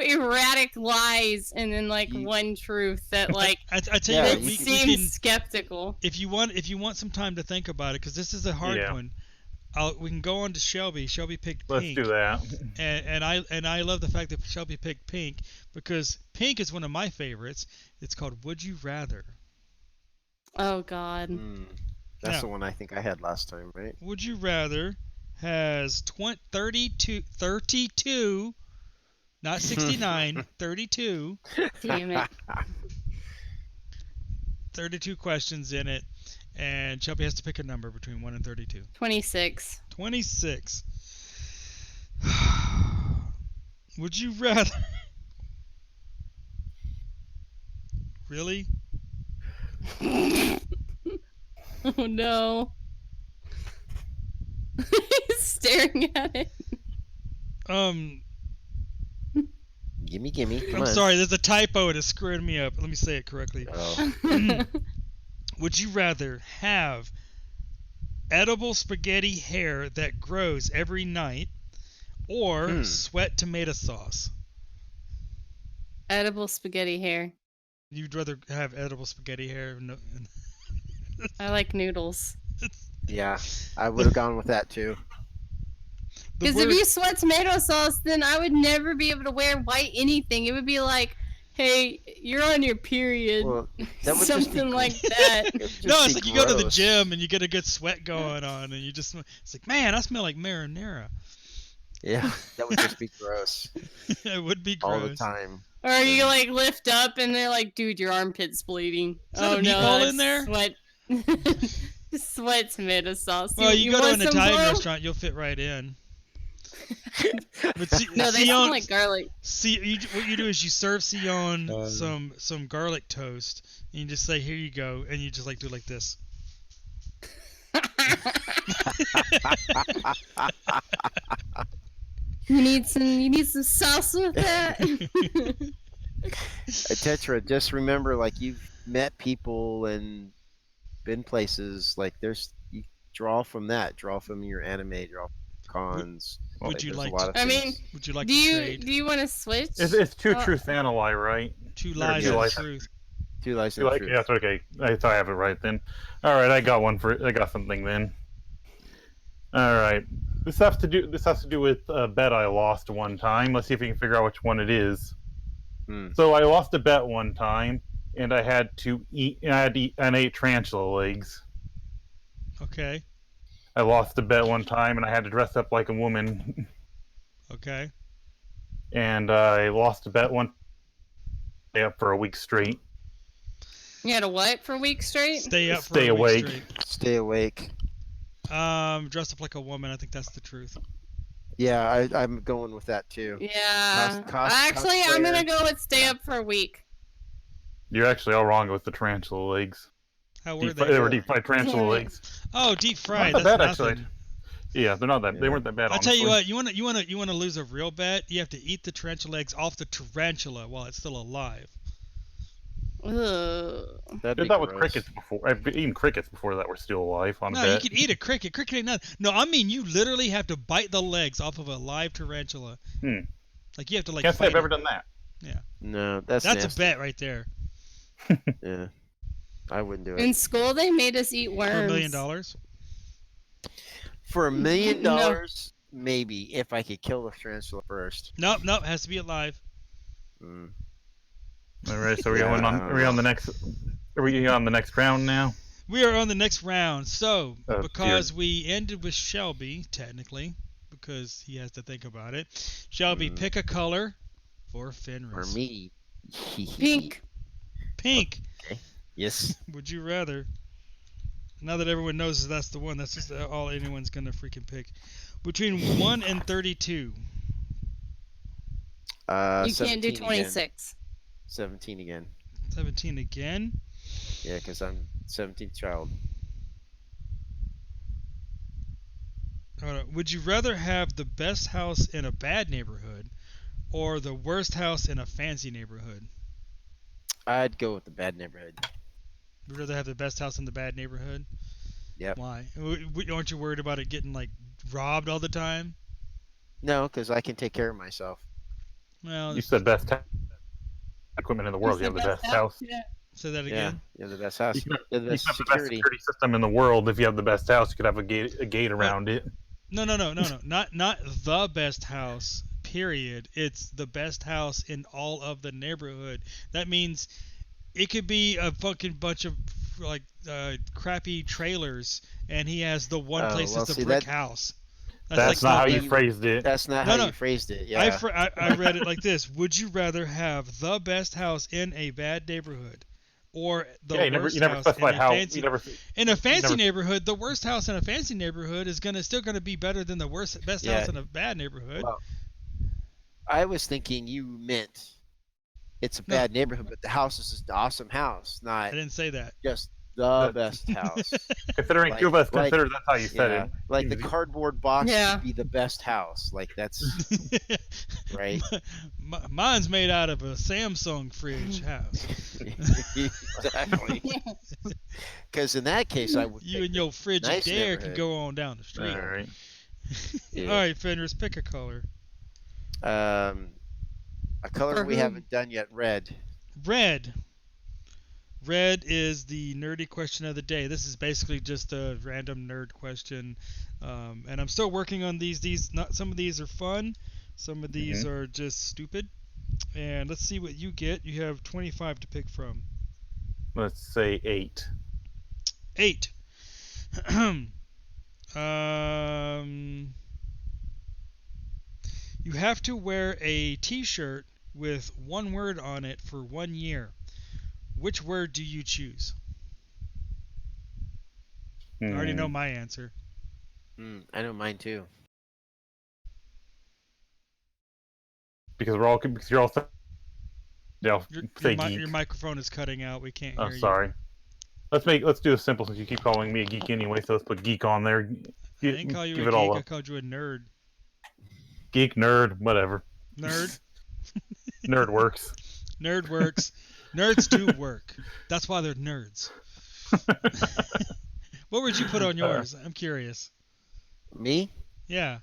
erratic lies and then 1 truth that I tell you what, we seems skeptical. If you want some time to think about it, because this is a hard one. We can go on to Shelby. Shelby picked pink. Let's do that. And I love the fact that Shelby picked pink because pink is one of my favorites. It's called Would You Rather. Oh God. That's the one I think I had last time, right? Would You Rather has 32, not 69, 32. Damn it. 32 questions in it. And Shelby has to pick a number between 1 and 32. 26. 26. Would you rather? Really? Oh no. He's staring at it. Gimme. Come I'm on. sorry, there's a typo and it's screwing me up. Let me say it correctly. Oh. Would you rather have edible spaghetti hair that grows every night or sweat tomato sauce? Edible spaghetti hair. You'd rather have edible spaghetti hair? No. I like noodles. Yeah, I would have gone with that too. Because if you sweat tomato sauce, then I would never be able to wear white anything. It would be like, hey, you're on your period. Well, that would something like that. No, it's like you go to the gym and you get a good sweat going on, and you just, it's like, man, I smell like marinara. Yeah, that would just be gross. It would be gross. All the time. Or you like lift up and they're like, dude, your armpit's bleeding. Is that a meatball in there? Sweat. Sweat tomato sauce. Well, you go to an Italian restaurant, you'll fit right in. But no, they smell like garlic. What you do is you serve Sion some garlic toast, and you just say, "Here you go," and you just like do like this. You need some sauce with that. Tetra, just remember, like, you've met people and been places. Like, you draw from that. Draw from your anime. Draw from cons. Would you like? Would you like? Do you want to switch? It's two truths and a lie, right? Two lies and a truth. Two lies and a truth. Yeah, that's okay. I thought I have it right then. All right, I got something then. All right. This has to do with a bet I lost one time. Let's see if we can figure out which one it is. So I lost a bet one time, and I had to eat. I ate tarantula legs. Okay. I lost a bet one time, and I had to dress up like a woman. Okay. And I lost a bet one. Stay up for a week straight. You had to what for a week straight? Stay awake. Stay awake. Dress up like a woman. I think that's the truth. Yeah, I'm going with that too. Yeah. Actually, I'm gonna go with stay up for a week. You're actually all wrong with the tarantula legs. How were they? They were deep fried tarantula legs. Oh, deep fried. Not that's bad, nothing. actually. Yeah, they're not that. Yeah. They weren't that bad. I'll tell you what. You want to lose a real bet? You have to eat the tarantula eggs off the tarantula while it's still alive. That'd be that gross. with crickets before. I've eaten crickets before that were still alive on a bet. No, you can eat a cricket. Cricket ain't nothing. No, I mean you literally have to bite the legs off of a live tarantula. Like you have to like. Can't say I've ever done that. Yeah. No, that's a bet right there. Yeah, I wouldn't do it. In school, they made us eat worms. For $1 million. For $1 million, maybe if I could kill the tarantula first. Nope, it has to be alive. All right, so are we on the next round now? We are on the next round. So, Oh, because we ended with Shelby, technically, because he has to think about it. Shelby, pick a color for Fenris. For me. Pink. Pink. Okay. Yes. Would you rather? Now that everyone knows that's the one, that's just all anyone's gonna freaking pick. Between 1 and 32. You can't do 26. Again. 17 again. 17 again? Yeah, because I'm 17th child. Would you rather have the best house in a bad neighborhood or the worst house in a fancy neighborhood? I'd go with the bad neighborhood. Would you rather have the best house in the bad neighborhood? Yep. Why? Aren't you worried about it getting like robbed all the time? No, because I can take care of myself. Well, You said best equipment in the world. You have the best house. Yeah. Say that again. Yeah, you have the best house. You You have the best have the best security. security system in the world. If you have the best house, you could have a gate around it. No. Not the best house. Period. It's the best house in all of the neighborhood. That means it could be a fucking bunch of like crappy trailers, and he has the one place that's a brick house. That's like not how you phrased it. That's not how you phrased it. Yeah. I read it like this: would you rather have the best house in a bad neighborhood, or the you worst never house specified in a how. fancy. In a fancy neighborhood, the worst house in a fancy neighborhood is still gonna be better than the best house in a bad neighborhood. Well, I was thinking you meant it's a No. bad neighborhood, but the house is just an awesome house, I not didn't say that. just the best house. Considering Like- two of us like- consider that's how you said Yeah, it. like the cardboard box Yeah. should be the best house. Like that's right. Mine's made out of a Samsung fridge house. Exactly. Because in that case, I would. You pick and your Frigidaire nice can neighborhood. go on down the street. All right. Yeah. All right, Fenris, pick a color. A color For we who? haven't done yet. Red. Red. Red is the nerdy question of the day. This is basically just a random nerd question, and I'm still working on these. Some of these are fun, some of these are just stupid. And let's see what you get. You have 25 to pick from. Let's say 8. 8. You have to wear a T-shirt with one word on it for 1 year. Which word do you choose? I already know my answer. I know mine too. Because you're all say geek. Your microphone is cutting out. We can't hear Oh, sorry. Let's do a simple since you keep calling me a geek anyway. So let's put geek on there. you. I didn't call you give a it all geek. I up. called you a nerd. Geek, nerd, whatever. Nerd. Nerd works. Nerd works. Nerds do work. That's why they're nerds. What would you put on yours? I'm curious. Me? Yeah.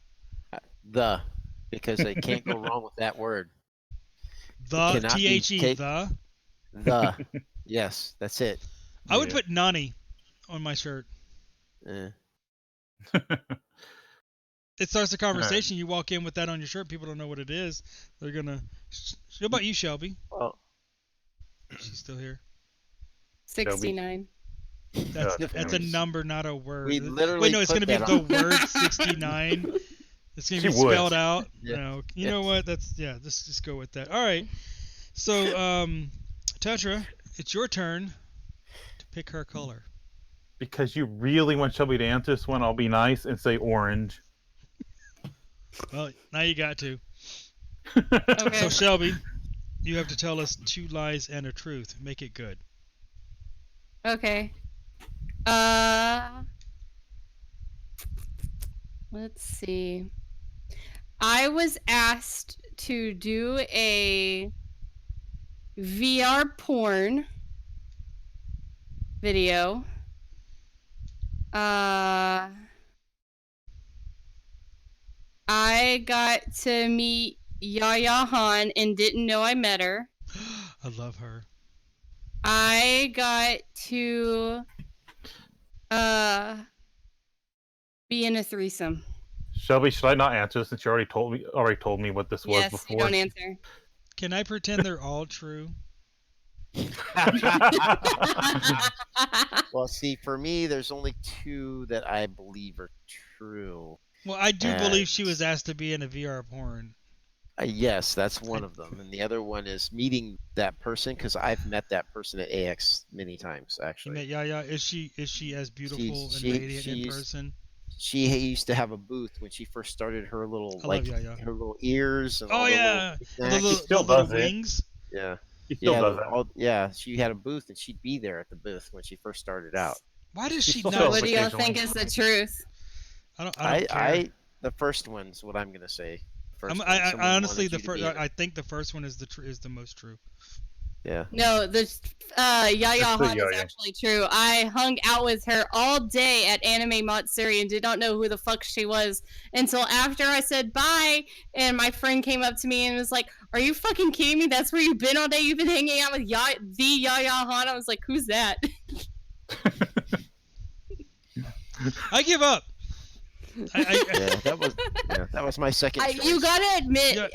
Because I can't go wrong with that word. The cannot be THE. The. Yes, that's it. I would put Nani on my shirt. It starts a conversation. You walk in with that on your shirt. People don't know what it is. They're gonna. What about you, Shelby? Well, She's still here. 69. That's a number, not a word. We literally Wait, no, it's put gonna be that the on. word 69. It's gonna be She would. spelled out. Yeah. No, you know what? Let's just go with that. All right. So, Tetra, it's your turn to pick her color. Because you really want Shelby to answer this one, I'll be nice and say orange. Well, now you got to. Okay. So, Shelby, you have to tell us 2 lies and a truth. Make it good. Okay. Let's see. I was asked to do a VR porn video. I got to meet Yaya Han and didn't know I met her. I love her. I got to be in a threesome. Shelby, should I not answer since you already told me what this was Yes, before? you don't answer. Can I pretend they're all true? Well, see, for me, there's only 2 that I believe are true. Well, I do believe she was asked to be in a VR porn. Yes, that's one of them, and the other one is meeting that person because I've met that person at AX many times. You Actually, met Yaya. Is she as beautiful and she- radiant in she's- person? she used to have a booth when she first started her little I love Yaya. her little ears. And all Oh the yeah, little the snacks. still little does it. wings. Yeah, He still yeah, does that. yeah. She had a booth, and she'd be there at the booth when she first started out. Why does She she still not? sells What do y'all occasionally. think is the truth? I don't care. The first one's what I'm gonna say. First one, I someone honestly, wanted the you to first. be in it. I think the first one is the most true. Yeah. No, the Yaya It's the Han is Yaya. actually true. I hung out with her all day at Anime Matsuri and did not know who the fuck she was until after I said bye, and my friend came up to me and was like, "Are you fucking kidding me? That's where you've been all day? You've been hanging out with the Yaya Han?" I was like, "Who's that?" I give up. Yeah, that was my second choice. You gotta admit, Yeah.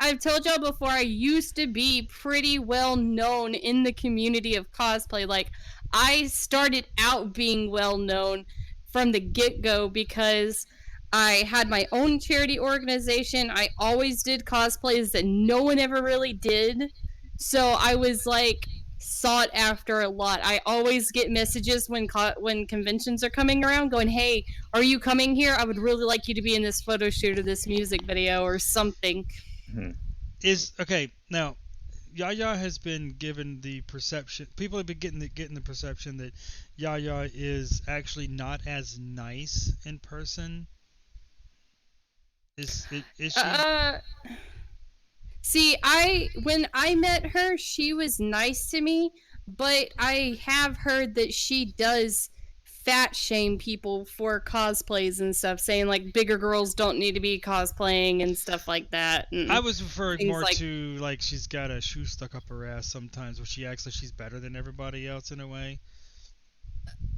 I've told y'all before, I used to be pretty well known in the community of cosplay. Like, I started out being well known from the get-go because I had my own charity organization. I always did cosplays that no one ever really did. So I was like sought after a lot. I always get messages when conventions are coming around going, "Hey, are you coming here? I would really like you to be in this photo shoot or this music video or something." Okay, now Yaya has been given the perception. People have been getting the perception that Yaya is actually not as nice in person. Is she? See, when I met her, she was nice to me, but I have heard that she does fat shame people for cosplays and stuff, saying like bigger girls don't need to be cosplaying and stuff like that. I was referring more like, to like she's got a shoe stuck up her ass sometimes, where she acts like she's better than everybody else in a way.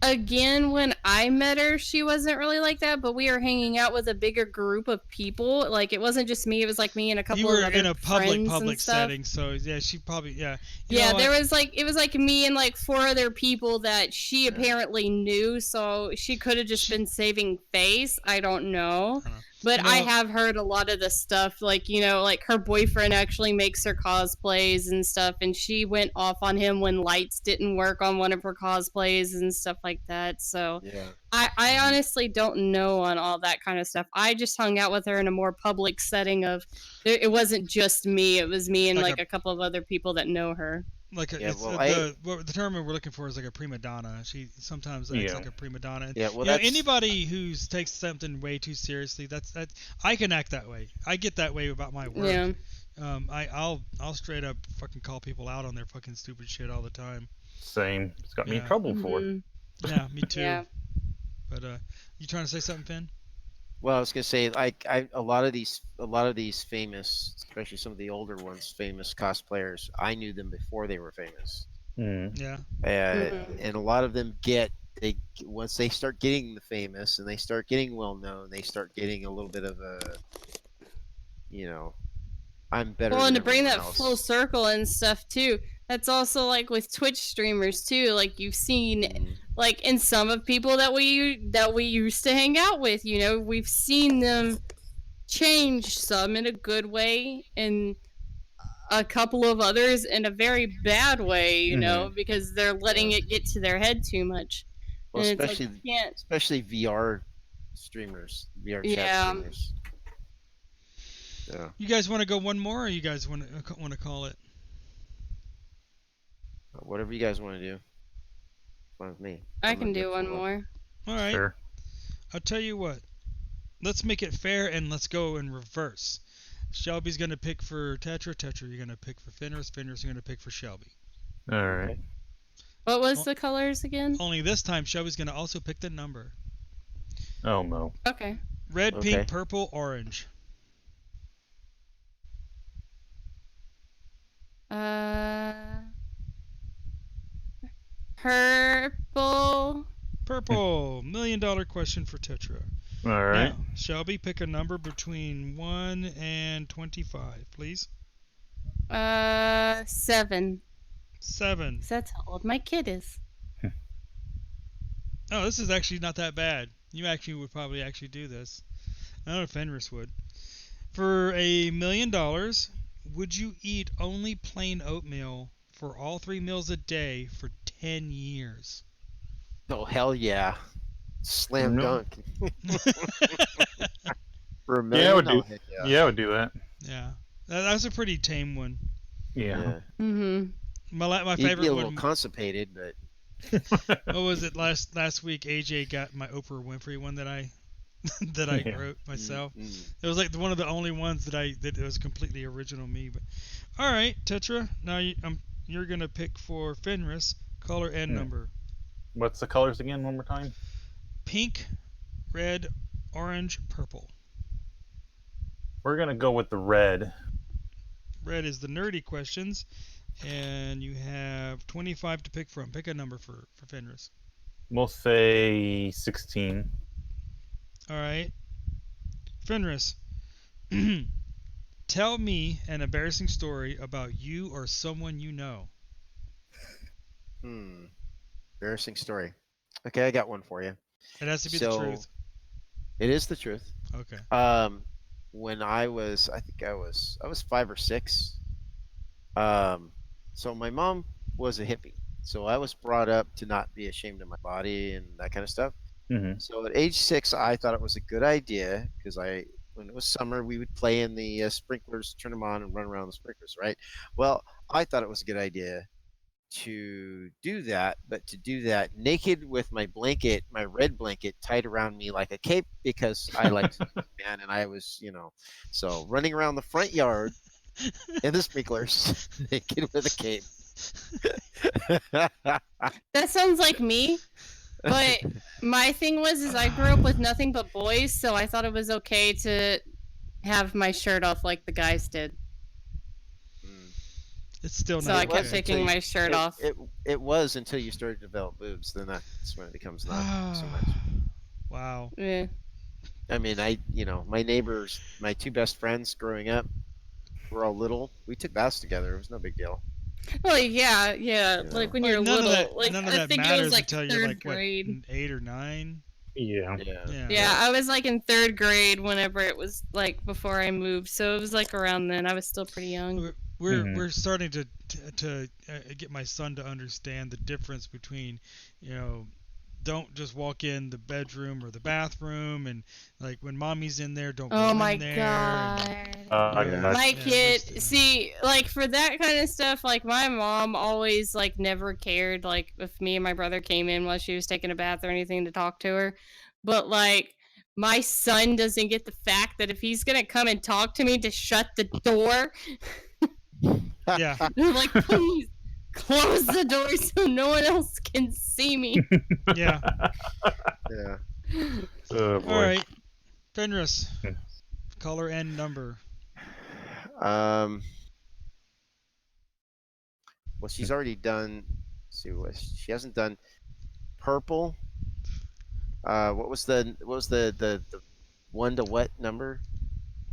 Again, when I met her, she wasn't really like that, but we were hanging out with a bigger group of people. Like, it wasn't just me, it was like me and a couple of other friends. You were in a public setting, so yeah, she probably, yeah. There was like, it was like me and like 4 other people that she apparently knew, so she could have just been saving face. I don't know. But I have heard a lot of the stuff, like, like her boyfriend actually makes her cosplays and stuff, and she went off on him when lights didn't work on one of her cosplays and stuff like that. So I honestly don't know on all that kind of stuff. I just hung out with her in a more public setting of, it wasn't just me, it was me and like a couple of other people that know her. Like the term we're looking for is like a prima donna. She sometimes acts like a prima donna. Anybody who takes something way too seriously, that's I can act that way. I get that way about my work. Yeah. I'll straight up fucking call people out on their fucking stupid shit all the time. Same. It's got me in trouble for it. Yeah, me too. Yeah. But you trying to say something, Finn? Well, I was gonna say, like, a lot of these famous, especially some of the older ones, famous cosplayers, I knew them before they were famous. Yeah. And a lot of them once they start getting the famous and they start getting well known, they start getting a little bit of a, I'm better. Well, and to bring that else. Full circle and stuff too. That's also like with Twitch streamers too. Like you've seen, like in some of people that we used to hang out with. We've seen them change, some in a good way, and a couple of others in a very bad way. Because they're letting it get to their head too much. Well, especially VR streamers, VR chat streamers. Yeah. You guys want to go one more, or you guys want to call it? Whatever you guys want to do. Fine with me. I can do one more. All right. Sure. I'll tell you what. Let's make it fair and let's go in reverse. Shelby's going to pick for Tetra. Tetra, you're going to pick for Fenris. Fenris, you're going to pick for Shelby. All right. What was the colors again? Only this time, Shelby's going to also pick the number. Oh, no. Okay. Red, pink, purple, orange. Purple. Purple. $1 million question for Tetra. All right. Now, Shelby, pick a number between 1 and 25, please. 7. 7. That's how old my kid is. Oh, this is actually not that bad. You actually would probably actually do this. I don't know if Fenris would. For $1 million, would you eat only plain oatmeal for all 3 meals a day for 10 years? Oh, hell yeah. Slam dunk. For $1 million? Yeah, I would do that. Yeah. That was a pretty tame one. Yeah. Mm-hmm. My favorite one. You'd be a little constipated, but... What was it last week? AJ got my Oprah Winfrey one that I wrote myself. It was like one of the only ones that it was completely original me. But all right, Tetra. Now you're gonna pick for Fenris, color and number. What's the colors again? One more time. Pink, red, orange, purple. We're gonna go with the red. Red is the nerdy questions, and you have 25 to pick from. Pick a number for Fenris. We'll say 16. All right. Fenris, tell me an embarrassing story about you or someone you know. Embarrassing story. Okay, I got one for you. It has to be the truth. It is the truth. Okay. When I was 5 or 6. So my mom was a hippie. So I was brought up to not be ashamed of my body and that kind of stuff. Mhm. So at age 6, I thought it was a good idea because when it was summer, we would play in the sprinklers, turn them on, and run around the sprinklers, right? Well, I thought it was a good idea to do that, but to do that naked with my blanket, my red blanket, tied around me like a cape because I liked man, and I was, so running around the front yard in the sprinklers naked with a cape. That sounds like me. But my thing is I grew up with nothing but boys, so I thought it was okay to have my shirt off like the guys did. It's still so not. I kept taking my shirt off. It was until you started to develop boobs, then that's when it becomes not so much. Wow. Yeah. I mean, my neighbors, my 2 best friends growing up, were all little. We took baths together. It was no big deal. Well, yeah. Like when you're little, none of I that think matters it was like until 3rd you're like grade. what, 8 or 9. Yeah. Yeah, I was like in 3rd grade whenever it was like before I moved, so it was like around then. I was still pretty young. We're starting to get my son to understand the difference between, don't just walk in the bedroom or the bathroom, and like when mommy's in there, don't go in there. My kid, see, like for that kind of stuff, like my mom always like never cared like if me and my brother came in while she was taking a bath or anything to talk to her. But like my son doesn't get the fact that if he's gonna come and talk to me to shut the door. Yeah. Like, please close the door so no one else can see me. Yeah. Yeah. Oh, boy. All right, Fenris, color and number. Well, she's already done. Let's see what she hasn't done. Purple. What was the 1 to what number?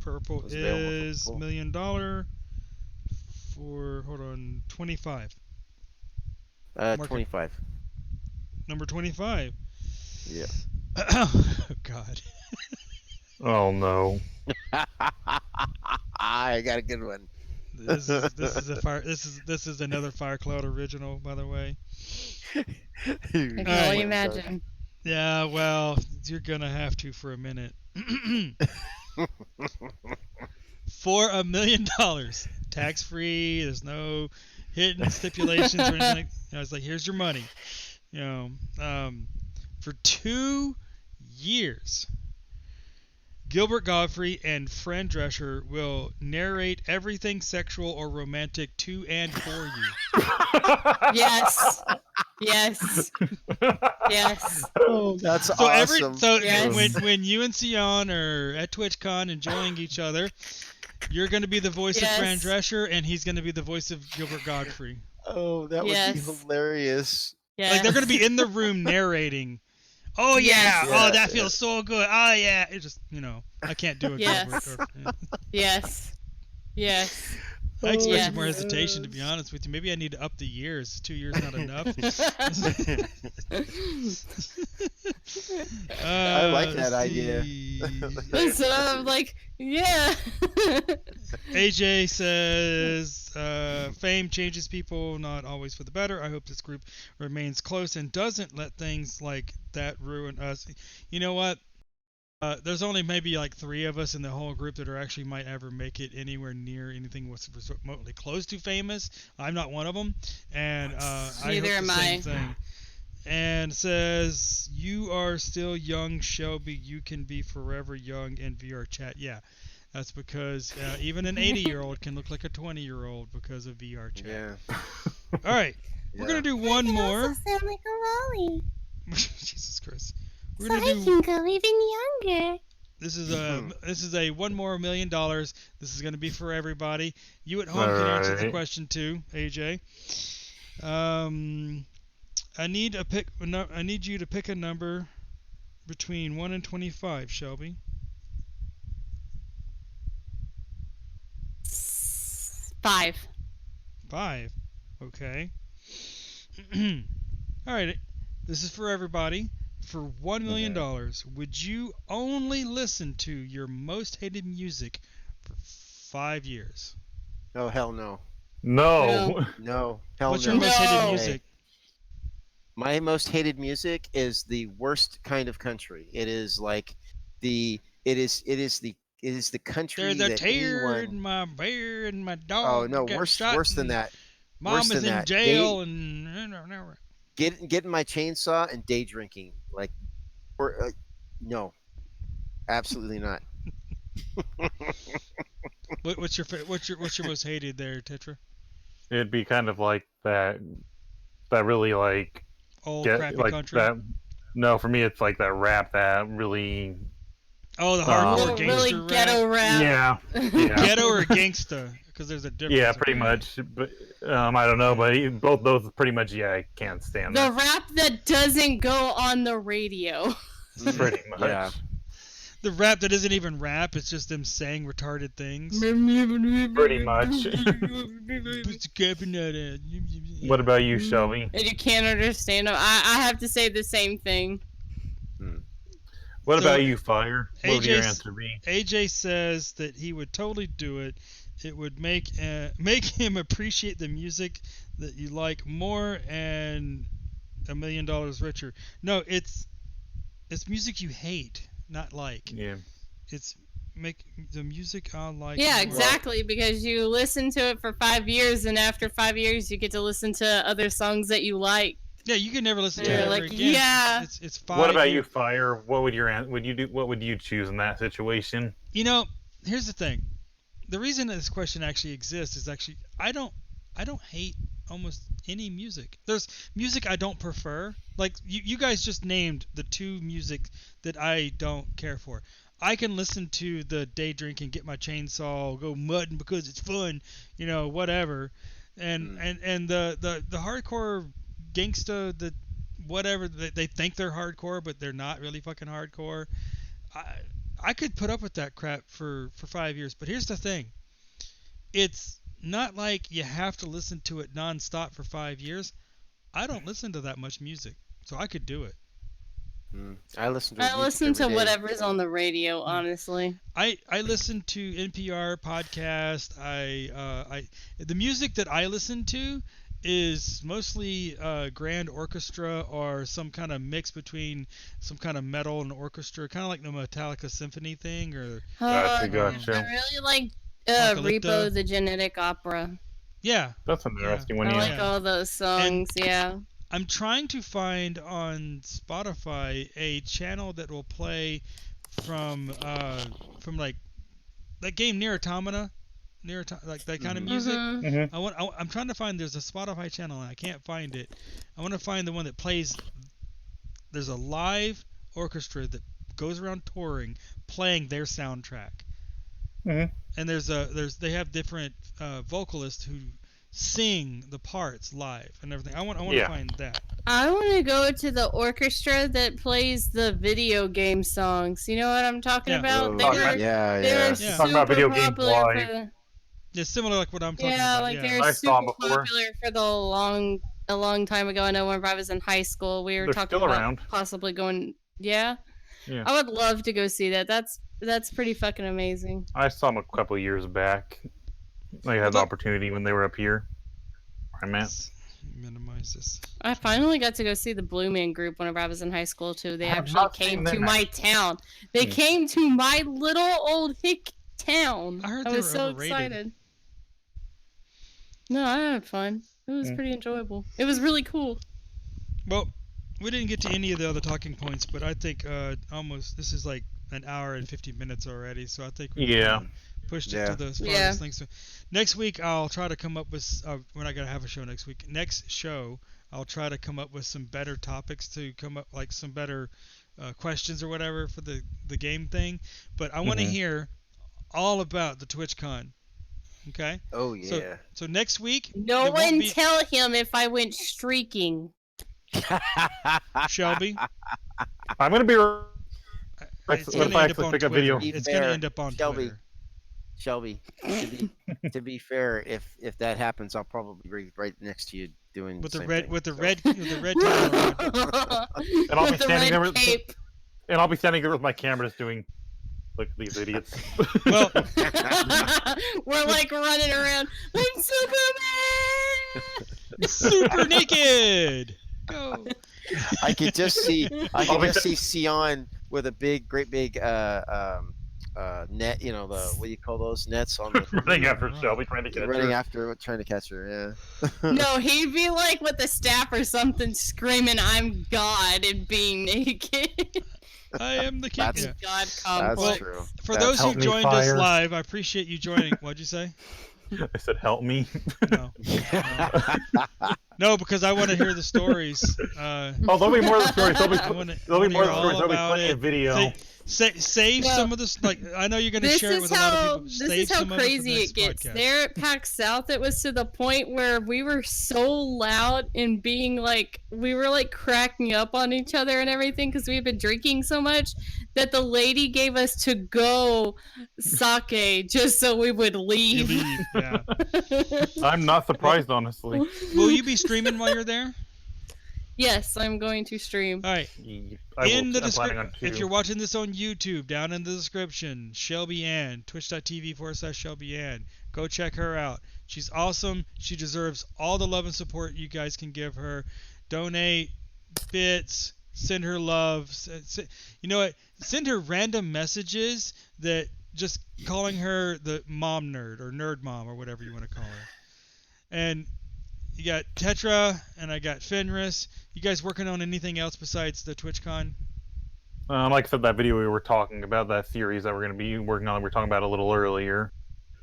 Purple is $1 million for 25. 25. Number 25. Yeah. Oh God. Oh no. I got a good one. This is a fire. This is another Firecloud original, by the way. I can only imagine. Yeah, well, you're gonna have to for a minute. For $1 million, tax free. There's no hidden stipulations or anything. I was like, here's your money. For 2 years, Gilbert Gottfried and Fran Drescher will narrate everything sexual or romantic to and for you. Yes. Yes. Yes. Oh, that's awesome. Yes. When you and Sion are at TwitchCon enjoying each other, you're going to be the voice of Fran Drescher, and he's going to be the voice of Gilbert Gottfried. Oh, that would be hilarious. Yes. Like they're going to be in the room narrating. Oh yeah. Oh, that feels so good. Oh yeah. It just, I can't do it. Yes. Yes. Yes. I expected more hesitation, to be honest with you. Maybe I need to up the years. 2 years not enough. I like that idea. So I'm like, yeah. AJ says, fame changes people, not always for the better. I hope this group remains close and doesn't let things like that ruin us. You know what? There's only maybe like 3 of us in the whole group that actually might ever make it anywhere near anything was remotely close to famous. I'm not one of them, and I hope the same thing. And says, you are still young, Shelby. You can be forever young in VR chat. Yeah, that's because even an 80-year-old can look like a 20-year-old because of VR chat. Yeah. All right, we're gonna do one more. I also sound like a lolly. Jesus Christ. So I can go even younger. This is a one more $1 million. This is going to be for everybody. You at home can answer the question too, AJ. I need you to pick a number between 1 and 25, Shelby. 5. 5. Okay. All right. This is for everybody. For $1 million, would you only listen to your most hated music for 5 years? Oh, hell no. No. No. Hell What's no. your most hated No. music? My most hated music is the worst kind of country. It is like the country There's a that tear anyone. in my beer and my Oh dog no, got worse shot. worse than and that. Mom Worse is than in that. jail and Getting my chainsaw and day drinking. Like, or no, absolutely not. what's your most hated there, Tetra? It'd be kind of like that really like Old get crappy like country. that. No, for me it's like that rap that really. Oh, the hardcore really gangster ghetto rap. Yeah. Ghetto or gangsta? Because there's a difference. Yeah, pretty much. But I don't know, but both those pretty much. Yeah, I can't stand The that. rap that doesn't go on the radio. Pretty much. Yeah. The rap that isn't even rap, it's just them saying retarded things. Pretty much. What about you, Shelby? And you can't understand them. I have to say the same thing. What So, about you, Fire? What would your AJ's answer be? AJ says that he would totally do it. It would make him appreciate the music that you like more and $1 million richer. No, it's music you hate, not like. Yeah. It's make the music I like. Yeah, more. exactly. Because you listen to it for 5 years, and after 5 years, you get to listen to other songs that you like. Yeah, you can never listen to Yeah, it ever like, again. yeah. It's 5 What about you, years. Fire? What would what would you choose in that situation? You know, here's the thing. The reason that this question actually exists is actually I don't hate almost any music. There's music I don't prefer. Like you guys just named the two music that I don't care for. I can listen to the day drinking, get my chainsaw, go mudding because it's fun, whatever. And the hardcore gangsta, the whatever, they think they're hardcore, but they're not really fucking hardcore. I could put up with that crap for 5 years, but here's the thing. It's not like you have to listen to it nonstop for 5 years. I don't listen to that much music, so I could do it. I listen to whatever's on the radio, honestly. I listen to NPR podcast. The music that I listen to is mostly grand orchestra or some kind of mix between some kind of metal and orchestra, kind of like the Metallica symphony thing. Or Gotcha. I really like Apocalypto. Repo the Genetic Opera. Yeah, that's an interesting one. I Yeah. like all those songs. Yeah. I'm trying to find on Spotify a channel that will play from like that game Nier Automata, like that kind of music. Mm-hmm. I'm trying to find. There's a Spotify channel and I can't find it. I want to find the one that plays. There's a live orchestra that goes around touring, playing their soundtrack. And they have different vocalists who sing the parts live and everything. I want to find that. I want to go to the orchestra that plays the video game songs. You know what I'm talking about? They were Talking about video games live. It's similar like what I'm talking yeah, about. Like they were super popular for a long time ago. I know when I was in high school, we were talking about possibly going. Yeah. I would love to go see that. That's pretty fucking amazing. I saw them a couple years back. I had the opportunity when they were up here. I'm at. Minimize this. I finally got to go see the Blue Man Group whenever I was in high school too. They actually came to my town. They came to my little old hick town. I was so excited. No, I had fun. It was pretty enjoyable. It was really cool. Well, we didn't get to any of the other talking points, but I think this is like an hour and 50 minutes already, so I think we pushed it to the farthest thing. So next week I'll try to come up with we're not gonna have a show next week. Next show I'll try to come up with some better topics to come up like some better questions or whatever for the game thing. But I want to hear all about the TwitchCon. Okay. Oh yeah. So next week. No one tell him if I went streaking. Shelby. I'm gonna be. It's gonna end up on Twitter. It's gonna end up on Twitter. Shelby, to be fair, if that happens, I'll probably be right next to you doing with the the same red thing, with the red title. And I'll be standing there and I'll be standing there with my camera just doing. Look at these idiots. Well, we're like running around. I'm Superman. super naked. Go. I could just see Sion with a great big net. You know, what do you call those nets on the Running after Shelby, trying to catch her. trying to catch her. Yeah. No, he'd be like with a staff or something, screaming, "I'm God," and being naked. I am the king. That's, God that's complex. true. For those who Help me, joined us fire. live, I appreciate you joining. What'd you say? I said, "Help me." No. No, because I want to hear the stories. Oh, there'll be more of the stories. There'll be more of the stories. There'll be about plenty of video. Save Well, some of this. Like I know you're going to This share it is with a lot of how people. this Save is how some of it for the crazy next it gets. podcast. There at PAX South, it was to the point where we were so loud and being like, we were like cracking up on each other and everything because we had been drinking so much that the lady gave us to go sake just so we would You leave. leave, yeah. I'm not surprised, honestly. Will you be streaming while you're there? Yes, I'm going to stream. All right. I'm planning on description, two. if you're watching this on YouTube, down in the description, Shelby Ann, twitch.tv/Shelby Ann. Go check her out. She's awesome. She deserves all the love and support you guys can give her. Donate bits, send her love. You know what? Send her random messages that just calling her the mom nerd or nerd mom or whatever you want to call her. And you got Tetra and I got Fenris. You guys working on anything else besides the TwitchCon? Like I said, that video we were talking about, that series that we're going to be working on, we were talking about a little earlier.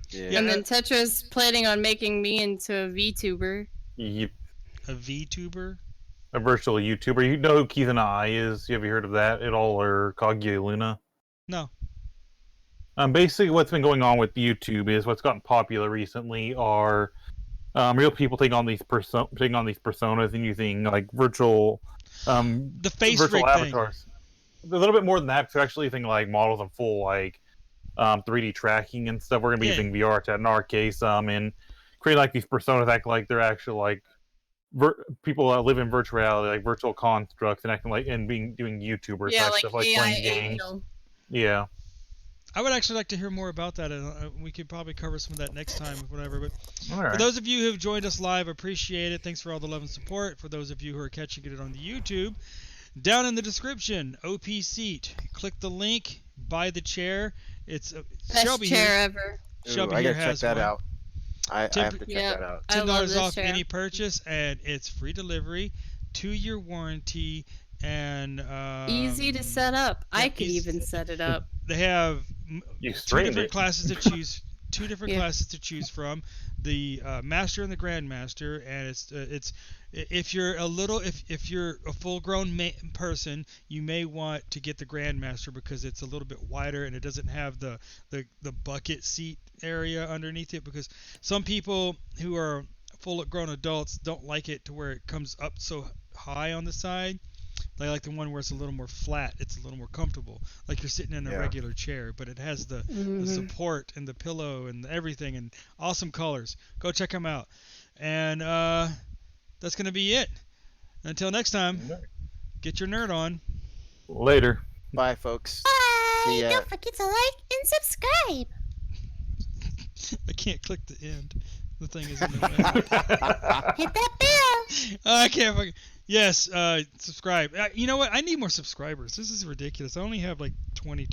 Yeah. And then Tetra's planning on making me into a VTuber. Yep. A VTuber? A virtual YouTuber. You know who Keith and I is? Have you heard of that at all, or Kaguya Luna? No. Basically, what's been going on with YouTube is what's gotten popular recently are real people taking on these personas and using like virtual The face virtual rig avatars. A little bit more than that, because we're actually using like models and full like 3D tracking and stuff. We're gonna be using VR chat in our case, and create like these personas act like they're actually like people that live in virtual reality, like virtual constructs, and acting like and doing YouTuber type stuff, like AI playing games. angel. Yeah. I would actually like to hear more about that, and we could probably cover some of that next time, whatever. But All right. for those of you who have joined us live, appreciate it. Thanks for all the love and support. For those of you who are catching it on the YouTube, down in the description, OP Seat. Click the link, buy the chair. It's Best Shelby chair here. ever. Shelby I here gotta check has that one. out. I have to check Yeah. that out. I love $10 this off chair. any purchase, and it's free delivery, 2-year warranty, and Easy to set up. I could easy. even set it up. They have You two streamed different it. classes to choose. Two different Yeah. classes to choose from, the master and the grandmaster, and it's if you're if you're a full-grown person, you may want to get the grandmaster because it's a little bit wider and it doesn't have the bucket seat area underneath it, because some people who are full-grown adults don't like it to where it comes up so high on the side. They like the one where it's a little more flat. It's a little more comfortable, like you're sitting in a regular chair, but it has the support and the pillow and everything, and awesome colors. Go check them out. And that's going to be it. Until next time, get your nerd on. Later. Bye, folks. Bye! See ya. Don't forget to like and subscribe. I can't click the end. The thing is in the way. Hit that bell. I can't fucking... Yes, subscribe. You know what? I need more subscribers. This is ridiculous. I only have like 22.